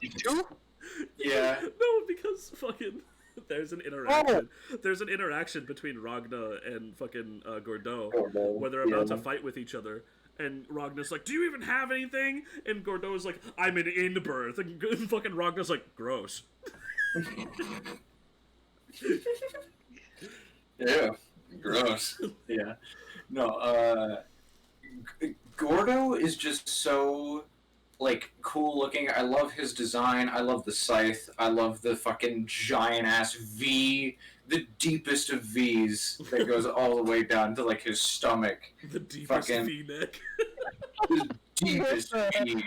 You do? Yeah. No, because fucking there's an interaction. There's an interaction between Ragna and fucking Gordo where they're about to fight with each other. And Ragna's like, "Do you even have anything?" And Gordo's like, "I'm an inbirth." And fucking Ragna's like, "Gross." Yeah. Gross. Yeah. No, Gordo is just so, like, cool looking. I love his design. I love the scythe. I love the fucking giant-ass V, the deepest of Vs that goes all the way down to, like, his stomach. The deepest V-neck. The deepest V.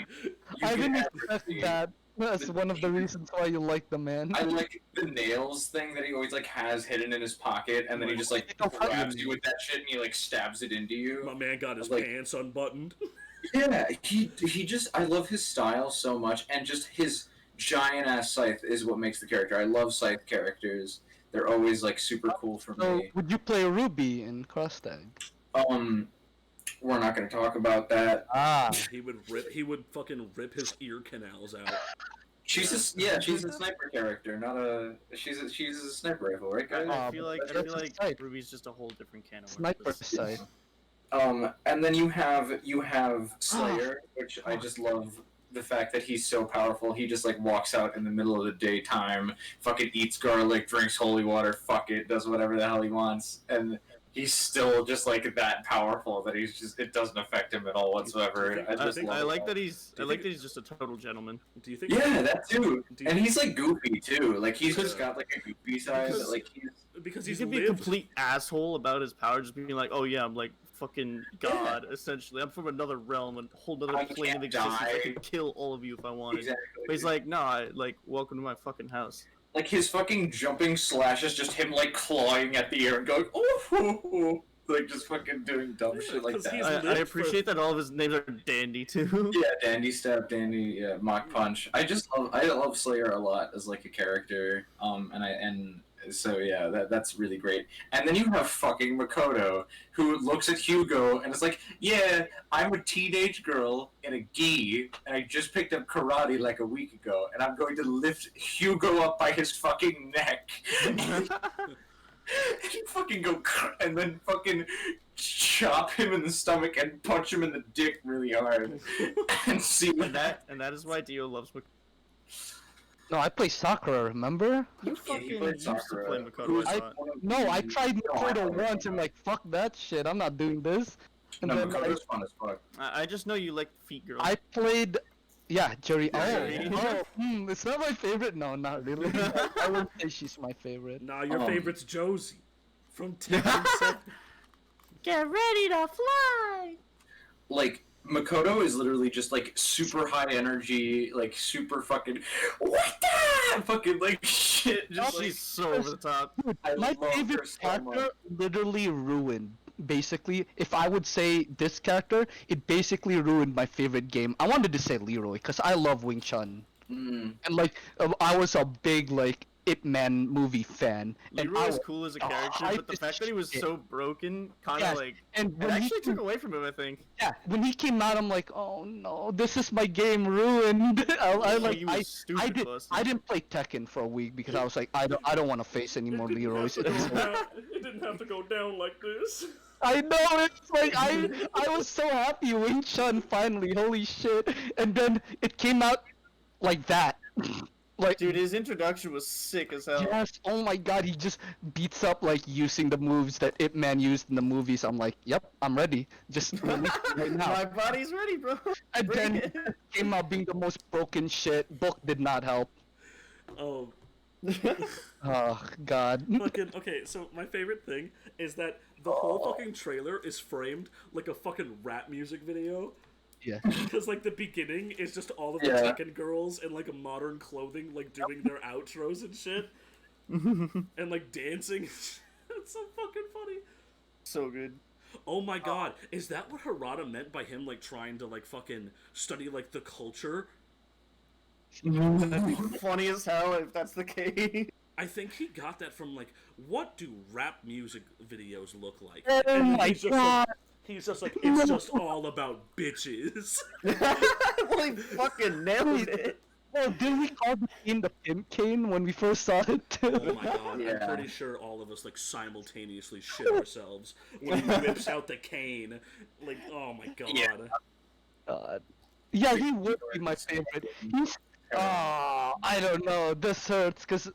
I didn't expect that. That's one of the reasons why you like the man. I like the nails thing that he always, like, has hidden in his pocket, and then he just, like, grabs you with that shit and he, like, stabs it into you. My man got his like, pants unbuttoned. Yeah, he just, I love his style so much, and just his giant-ass scythe is what makes the character. I love scythe characters. They're always, like, super cool for me. Would you play Ruby in Cross Tag? We're not going to talk about that. He would fucking rip his ear canals out. She's a sniper character, not a. She's a sniper rifle, right, guys? I feel like Ruby's just a whole different can of worms. Sniper side. And then you have Slayer, which I just love the fact that he's so powerful. He just, like, walks out in the middle of the daytime, fucking eats garlic, drinks holy water, fuck it, does whatever the hell he wants, and he's still just, like, that powerful that it doesn't affect him at all whatsoever. I like that he's just a total gentleman. Do you think? Yeah, that too. And he's, like, goofy too. Like, he's just got, like, a goofy side. Because he can be a complete asshole about his power, just being like, "Oh yeah, I'm like fucking god." Essentially, I'm from another realm, a whole other plane of existence. I could kill all of you if I wanted. Exactly. But he's like, "Nah, like, welcome to my fucking house." Like, his fucking jumping slash is just him, like, clawing at the air and going, "Oh!" Like, just fucking doing dumb shit like that. I appreciate that all of his names are Dandy, too. Yeah, Dandy Stab, Dandy, yeah, Mach Punch. I love Slayer a lot as, like, a character, so yeah, that's really great. And then you have fucking Makoto, who looks at Hugo and is like, "Yeah, I'm a teenage girl in a gi, and I just picked up karate like a week ago, and I'm going to lift Hugo up by his fucking neck." And fucking go, and then fucking chop him in the stomach and punch him in the dick really hard. And see and that is why Dio loves Makoto. No, I play Sakura, remember? You fucking used to play Makoto. I tried Makoto once and like, fuck that shit, I'm not doing this. And then Makoto's fun as fuck. I just know you like feet girls. I played, Jerry. It's not my favorite. No, not really. I wouldn't say she's my favorite. Nah, your favorite's Josie from Tekken 7. Get ready to fly! Like, Makoto is literally just, like, super high energy, like, super fucking, what the fucking, like, shit. Just, she's so over the top. Dude, my favorite character literally ruined. Basically, if I would say this character, it basically ruined my favorite game. I wanted to say Leroy, because I love Wing Chun. And, like, I was a big, like, Ip Man movie fan. Leroy was cool as a character, but the fact that he was so broken kind of like it actually took away from him, I think. Yeah, when he came out, I'm like, oh no, this is my game ruined. I didn't play Tekken for a week because I was like, I don't want to face any more Leroys. It didn't have to go down like this. I know, it's like I was so happy Wing Chun finally, holy shit, and then it came out like that. Like, Dude, his introduction was sick as hell. yes, oh my god, he just beats up like using the moves that Ip Man used in the movies. I'm like, yep, I'm ready. Just release it right now. My body's ready, bro. And Bring then it. came out being the most broken shit. Book did not help. Oh, Oh god. fucking okay. So my favorite thing is that the whole fucking trailer is framed like a fucking rap music video. Yeah. Because like the beginning is just all of the Yeah. Tekken girls in like modern clothing, like doing their outros and shit, and like dancing. It's so fucking funny. So good. Oh my god, is that what Harada meant by him like trying to like fucking study like the culture? That'd be funny as hell if that's the case. I think he got that from like, what do rap music videos look like? Oh And my he's just god. like, he's just like, it's just all about bitches. Well, he fucking nailed it. Oh, did we call the cane the pimp cane when we first saw it too? Oh my god, Yeah. I'm pretty sure all of us like simultaneously shit ourselves when he whips out the cane. Like, oh my god. Yeah. God. Yeah, he would be my favorite. He's. I don't know. This hurts because.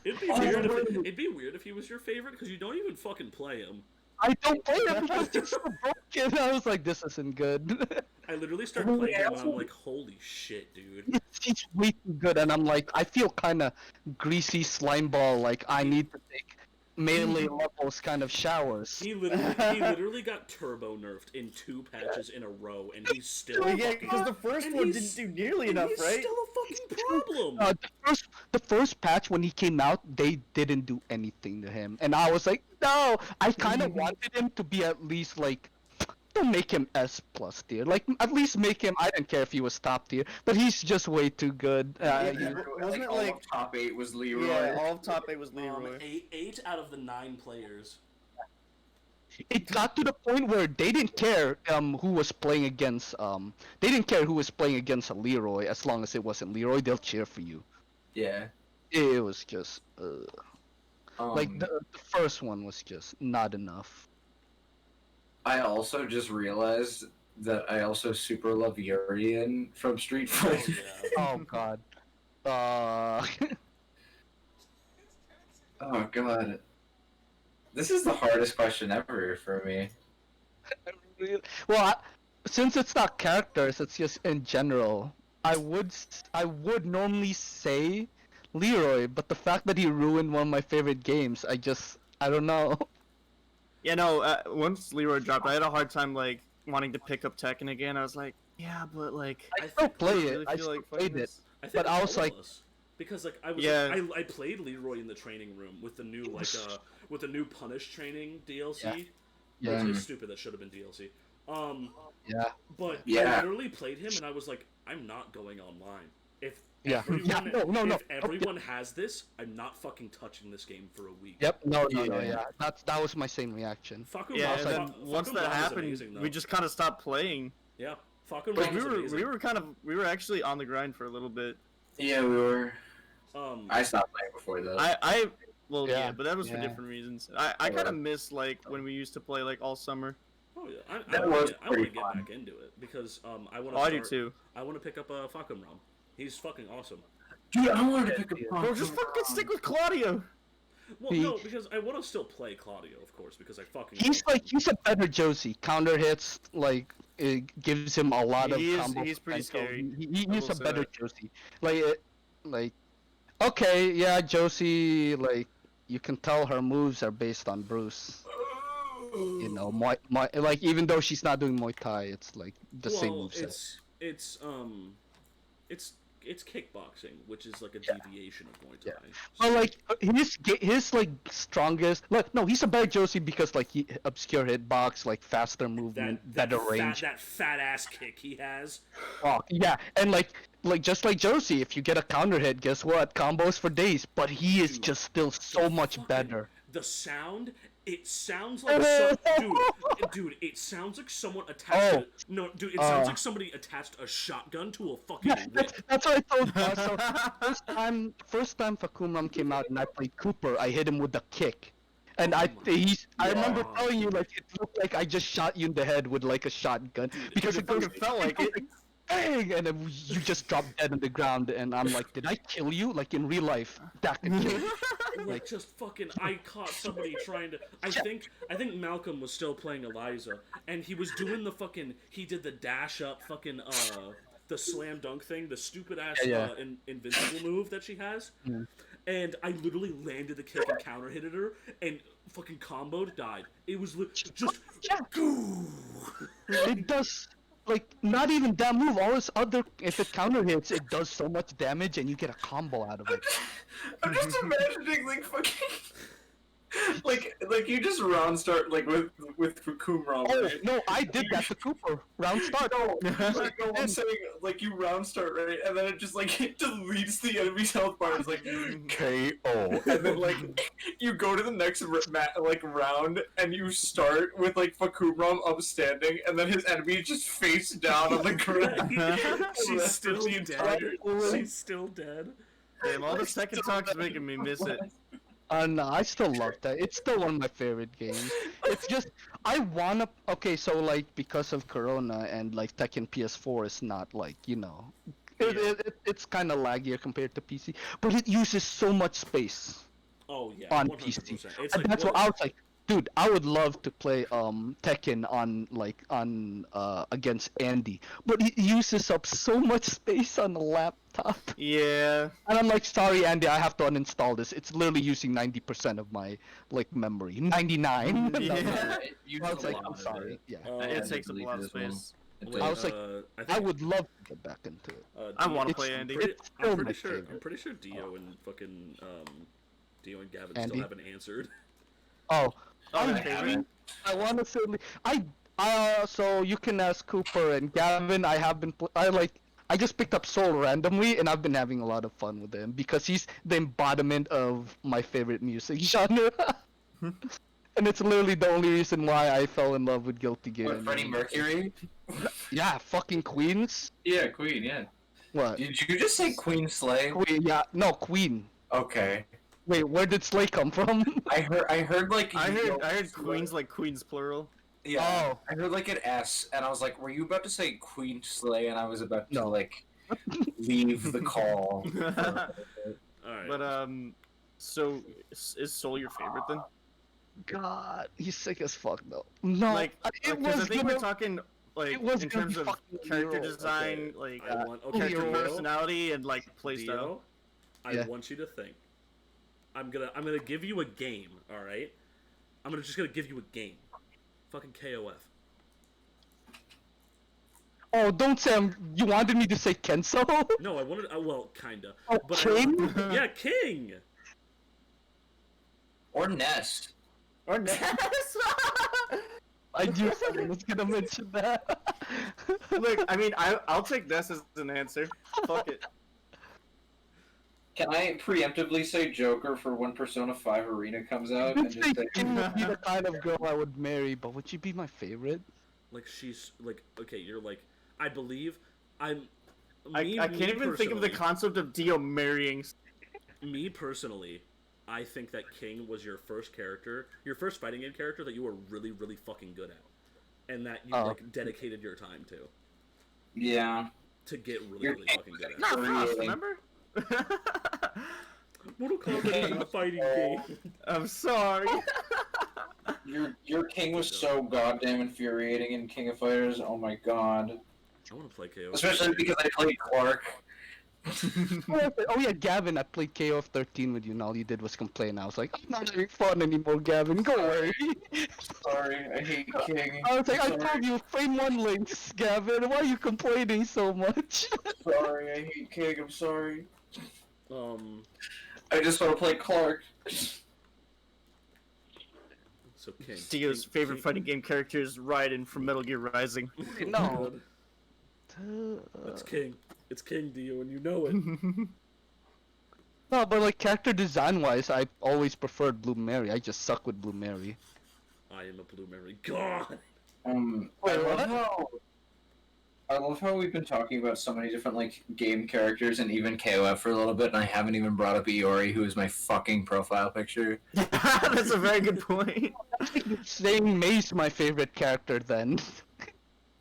It'd be weird if he was your favorite because you don't even fucking play him. I don't play him because he's so broken. I was like, this isn't good. I literally started playing him and I'm like, holy shit, dude. He's way too good, and I'm like, I feel kind of greasy slime ball. Like I need to take melee levels kind of showers. He literally got turbo nerfed in 2 patches in a row, and he's still. Yeah, because the first and one he's- didn't do nearly and enough, he's right? still a fucking problem. The first patch when he came out, they didn't do anything to him, and I was like, no. I kind of wanted him to be at least like, don't make him S plus tier. Like at least make him. I didn't care if he was top tier, but he's just way too good. Wasn't it all like- of top 8 was Leroy? Yeah, all of top 8 was Leroy. 8 out of the 9 players. It got to the point where they didn't care who was playing against they didn't care who was playing against a Leroy as long as it wasn't Leroy. They'll cheer for you. Yeah. It was just like the first one was just not enough. I also just realized that I also super love Urian from Street Fighter. Oh god. Oh god. This is the hardest question ever for me. Well, since it's not characters, it's just in general. I would normally say Leroy, but the fact that he ruined one of my favorite games, I don't know. Yeah, no, once Leroy dropped, I had a hard time, like, wanting to pick up Tekken again. I was like, yeah, but, like... I still play really it. I feel still like played playing it. this. I think But I all was of like- us. Because like I was, Yeah. I played Leroy in the training room with the new like with the new Punish training DLC, Yeah. which is stupid. That should have been DLC. Yeah. But I Yeah. literally played him, and I was like, I'm not going online. If Yeah. everyone, Yeah, no. if everyone has this, I'm not fucking touching this game for a week. Yep. No. Yeah. Yeah. That was my same reaction. Fakum Yeah, Ram- and then Fa- once Fakum that Ram is happened, amazing, though. we just kind of stopped playing. yeah. Fakum Like, Ram we is were, amazing. we were actually on the grind for a little bit. Yeah, we were. I stopped playing before that. Well, Yeah, yeah, but that was for yeah. different reasons. I kind of miss, like, when we used to play, like, all summer. Oh yeah, I That want was to pretty get fun. back into it because I want Oh, I to. do too. I want to pick up Fakum Ram. He's fucking awesome. Dude, I wanted to pick up Bro, just fucking stick with Claudio! Well, no, because I want to still play Claudio, of course, because I fucking. He's a better Josie. Counter hits, like, it gives him a lot of combo He's pretty potential. scary. He's I a will say better that. Josie. Like, okay, yeah, Josie, like, you can tell her moves are based on Bruce. You know, like, even though she's not doing Muay Thai, it's like the same moveset. It's kickboxing, which is like a deviation of Muay Thai. But like his like strongest, like no, he's a better Josie because like he obscure hitbox, like faster movement, better range. That fat ass kick he has. Oh, yeah, and like just like Josie, if you get a counter hit, guess what? Combos for days. But he is Dude, just still so much Fucking- better. The sound, it sounds like dude, it sounds like someone attached. It sounds like somebody attached a shotgun to a fucking Yeah, whip. that's what I told you. So first time Fakum Ram came out and I played Cooper, I hit him with a kick. And Oh I my remember God. telling you like it looked like I just shot you in the head with like a shotgun because it fucking felt like it. bang, and then you just drop dead on the ground, and I'm like, did I kill you? Like in real life, that could kill you. Like just fucking, I caught somebody trying to. I think Malcolm was still playing Eliza, and he was doing the fucking. He did the dash up, fucking the slam dunk thing, the stupid ass invincible move that she has. Yeah. And I literally landed the kick and counter hit her, and fucking comboed, died. It was just goo. It does. Like, not even that move, all this other, if it counter hits, it does so much damage and you get a combo out of it. I'm just imagining, like, fucking... like you just round start, like, with Kumram, Oh, right? no, I did that to Cooper. Round start. No, I'm saying, like, you round start, right? And then it just, like, it deletes the enemy's health bar. It's like, KO. And then, like, you go to the next, round, and you start with, like, Fakumram upstanding, and then his enemy is just face down on the ground. She's still dead. She's still dead. Damn, all the second talk's making me miss it. No, I still love that. It's still one of my favorite games. It's just, I wanna... Okay, so, like, because of Corona and, like, Tekken PS4 is not, like, you know... It's kind of laggier compared to PC. But it uses so much space. Oh, yeah, on 100%. PC. It's And like, that's what I was like, dude, I would love to play Tekken on against Andy, but it uses up so much space on the laptop. Yeah. And I'm like, sorry, Andy, I have to uninstall this. It's literally using 90% of my like memory. 99. Yeah. I was like, I'm sorry. Yeah. It takes up a lot of space. I was like, I would love to get back into it. I want to It's play Andy. I'm pretty sure Dio and fucking Dio and Gavin Andy? still haven't answered. Oh, I want to say, so you can ask Cooper and Gavin. I have been, I just picked up Soul randomly, and I've been having a lot of fun with him because he's the embodiment of my favorite music genre. And it's literally the only reason why I fell in love with Guilty Gear. What, Freddie Mercury? Yeah, fucking Queens. Yeah, Queen, yeah. What? Did you just say Queen Slay? Queen, yeah, no, Queen. Okay. Wait, where did Slay come from? I heard like... I heard Queens like Queens plural. Yeah, Oh. I heard like an S, and I was like, were you about to say Queen Slay? And I was about to, like, leave the call. Alright. But, so, is Soul your favorite then? God, he's sick as fuck though. No, Like, it because was I think gonna... we're talking, like, it was in gonna terms be of fucking character Hero. design, like, Okay, character Hero. personality, and, like, playstyle. Dio, I Yeah. want you to think. I'm gonna give you a game, alright? I'm just gonna give you a game. Fucking KOF. Oh, don't say you wanted me to say Kenso? No, I wanted. Well, kinda. Oh, But King? yeah, King. Or Ness. Or Ness! I knew someone was gonna mention that. Look, I mean, I'll take Ness as an answer. Fuck it. Can I preemptively say Joker for when Persona 5 Arena comes out? And just say... King would be the kind of girl I would marry, but would she be my favorite? Like she's like okay, you're like I believe I'm. I can't even think of the concept of Dio marrying. Me personally, I think that King was your first character, your first fighting game character that you were really, really fucking good at, and that you like dedicated your time to. Yeah. To get really, really fucking good at. Not Frost, remember? Mortal Kombat is a fighting game. I'm sorry. Your King was so goddamn infuriating in King of Fighters. Oh my god. I want to play KO. Especially because I played Clark. Oh yeah, Gavin, I played KOF 13 with you, and all you did was complain. I was like, I'm not having fun anymore, Gavin, go away. Sorry, I hate King. I was like, I told you, frame 1 links, Gavin, why are you complaining so much? Sorry, I hate King, I'm sorry. I just want to play Clark. So King. Dio's favorite fighting game character is Raiden from Metal Gear Rising. No. It's King. It's King Dio, and you know it. No, but like character design wise, I always preferred Blue Mary. I just suck with Blue Mary. I am a Blue Mary God. I love how we've been talking about so many different like game characters and even KOF for a little bit, and I haven't even brought up Iori, who is my fucking profile picture. That's a very good point. Saying May's my favorite character then.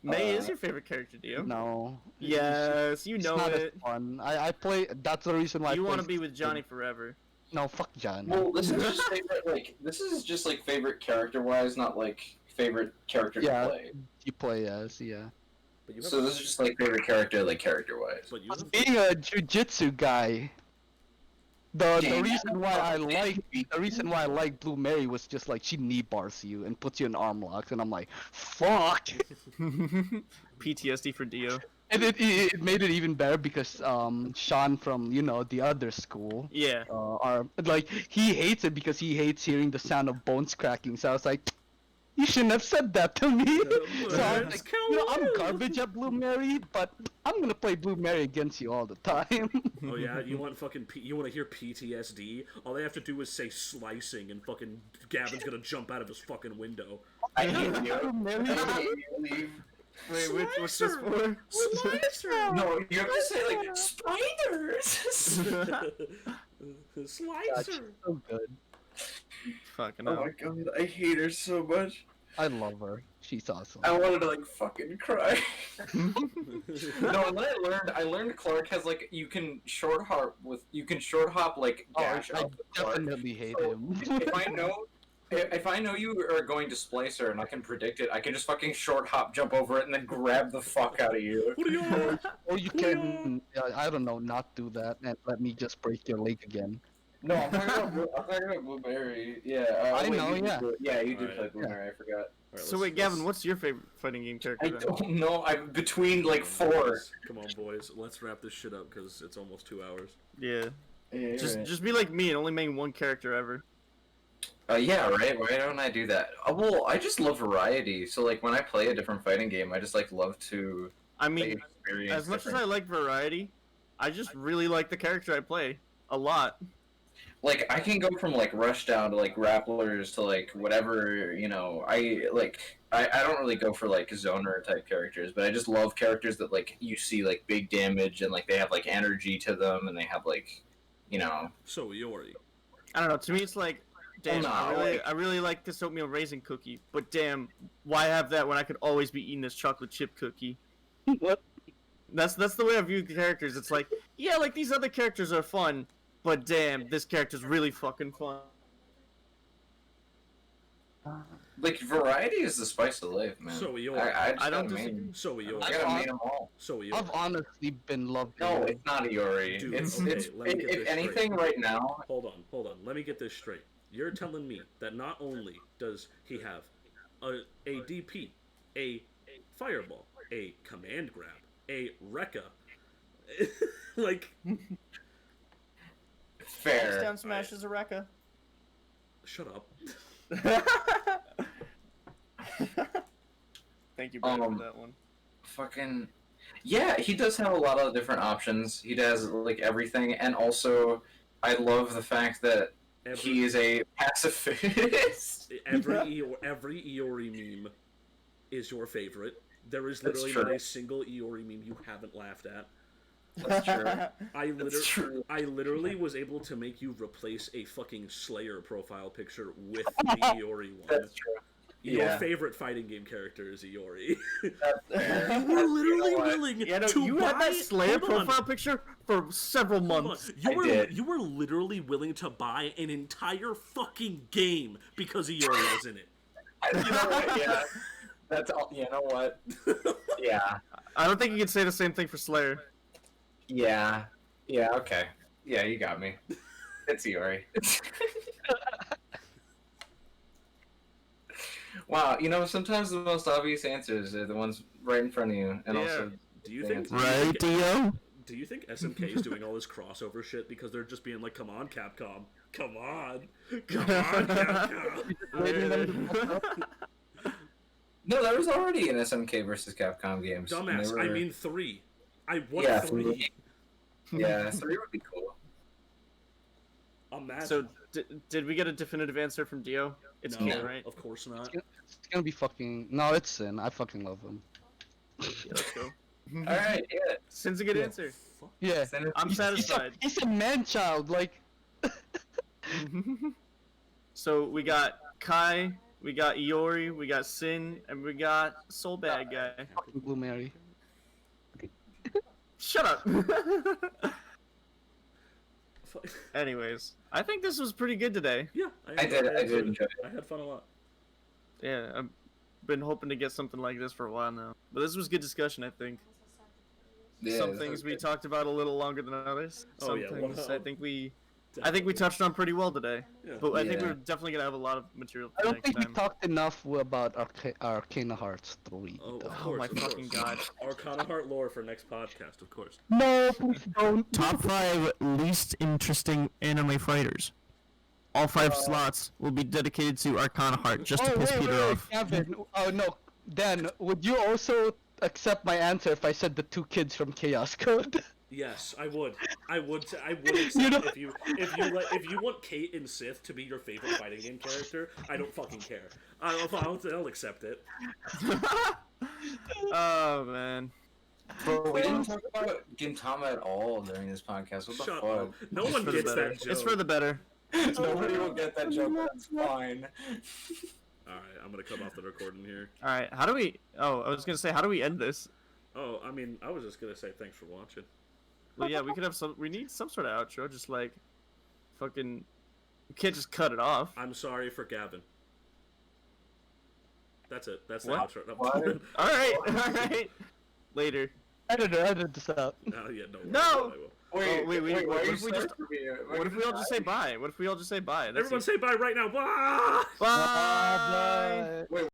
May is your favorite character, Dio. No. Yes, you It's know not as it. fun. I play. That's the reason why. You want to be with Johnny forever. No, fuck Johnny. Well, this is just favorite. Like, this is just like favorite character-wise, not like favorite character to play. You play as, yeah. But you So this is just like favorite character, like character-wise. But you have Being a jujitsu guy, the reason why I like Blue Mary was just like she knee bars you and puts you in arm locks, and I'm like, fuck. PTSD for Dio. And it made it even better because Sean from the other school are like he hates it because he hates hearing the sound of bones cracking. So I was like, you shouldn't have said that to me. So I was like, I'm garbage at Blue Mary, but I'm gonna play Blue Mary against you all the time. Oh yeah, you want you want to hear PTSD? All they have to do is say slicing, and fucking Gavin's gonna jump out of his fucking window. I hate you. Wait, what's this for? Slicer! No, you have to say like spiders. Slicer! So good. Fucking Oh my god, I hate her so much. I love her. She's awesome. I wanted to like fucking cry. No, and then I learned Clark has like you can short hop like dash I up Clark. definitely hate So, him. if I know you are going to splice her and I can predict it, I can just fucking short hop, jump over it, and then grab the fuck out of you. Or you can, I don't know, not do that and let me just break your leg again. No, I'm talking about Blueberry. Yeah, I know, yeah. Yeah, you did Alright. play Blueberry. I forgot. So wait, Gavin, what's your favorite fighting game character? I then? don't know. I'm between like 4. Come on, boys. Let's wrap this shit up because it's almost 2 hours. Yeah. Yeah, Just be like me and only main one character ever. yeah, right. Why don't I do that? Well, I just love variety. So like when I play a different fighting game, I just like love to. I mean, like, experience as much as different- I like variety, I just really like the character I play a lot. Like I can go from like Rushdown to like grapplers to like whatever I don't really go for like zoner type characters, but I just love characters that like you see like big damage and like they have like energy to them and they have like So Iori. I don't know. To me, it's like, damn, no, I really like this oatmeal raisin cookie, but damn, why have that when I could always be eating this chocolate chip cookie? What? That's the way I view the characters. It's like, yeah, like these other characters are fun, but damn, this character's really fucking fun. like variety is the spice of life, man. So Iori. I I don't gotta disagree. main- So Iori. I gotta main them all. So Iori. I've honestly been loving No, it. it's not Iori. Dude, it's okay, it's let me get if this anything straight. right now. Hold on. Let me get this straight. You're telling me that not only does he have a DP, a fireball, a command grab, a Rekka, like, Fair. Down smashes a Rekka. shut up. Thank you, Brad, Um, for that one. Fucking yeah, he does have a lot of different options. He does like everything, and also I love the fact that he is a pacifist. Every Iori meme is your favorite. There is That's literally true. not a single Iori meme you haven't laughed at. That's true. I true. literally was able to make you replace a fucking Slayer profile picture with the Iori one. That's true. Your Yeah. favorite fighting game character is Iori. That's fair. You were literally You know what? willing Yeah, no, to you buy... had that Slayer Hold on. profile picture for several Hold on. months. You were literally willing to buy an entire fucking game because Iori was in it. You know what? Yeah. That's all. You know what? Yeah. I don't think you can say the same thing for Slayer. Yeah. Yeah. Okay. Yeah, you got me. It's Iori. Wow. Sometimes the most obvious answers are the ones right in front of you, and Yeah. also. Do you think Right, Dio? Do you think SMK is doing all this crossover shit because they're just being like, "Come on, Capcom, come on, Capcom." No, there was already an SMK versus Capcom games. and Dumbass, they were- I mean 3. I want Yeah, 3. Yeah, 3 would be cool. Imagine. So, did we get a definitive answer from Dio? It's no, Ken, right? of course not. It's gonna be fucking. No, it's Sin. I fucking love him. Yeah, let's go. All right, yeah. Sin's a good answer. Fuck. Yeah. Send it- I'm satisfied. He's a man child. Like, So we got Kai, we got Iori, we got Sin, and we got Soul Bad Guy. Fucking Blue Mary. Shut up. Anyways, I think this was pretty good today. Yeah, I did enjoy it. I had fun a lot. Yeah, I've been hoping to get something like this for a while now. But this was good discussion, I think. Yeah, Some things we talked about a little longer than others. Oh, Some yeah, things well, I think we touched on pretty well today. Yeah. But I think Yeah. we're definitely gonna have a lot of material I for don't next think we time. talked enough about Arcana Hearts 3. Oh, though. of Oh course, my of course. fucking god. Arcana Heart lore for next podcast, of course. No, please don't. Top 5 least interesting anime fighters. All 5 slots will be dedicated to Arcana Heart, just to piss Peter off. Gavin. Oh no, Dan, would you also accept my answer if I said the 2 kids from Chaos Code? Yes, I would. I would accept You know- if you want Kate and Sith to be your favorite fighting game character. I don't fucking care. I'll accept it. Oh man. Bro, we didn't talk about Gintama at all during this podcast. What the Shut fuck? up. No one For the gets better. that joke. It's for the better. Nobody will get that joke. That's fine. All right, I'm gonna come off the recording here. All right. How do we? Oh, I was gonna say, how do we end this? Oh, I mean, I was just gonna say thanks for watching. Well, yeah, we could have some. We need some sort of outro. Just like, fucking. We can't just cut it off. I'm sorry for Gavin. That's it. That's the What? outro. No. What? All right. All right. Later. Edit this out. No, yeah, no. No! I will. Wait, why what are you if we just? sorry for me? What if we all just say bye? What if we all just say bye? That's Everyone it. say bye right now. Bye! Bye. Wait,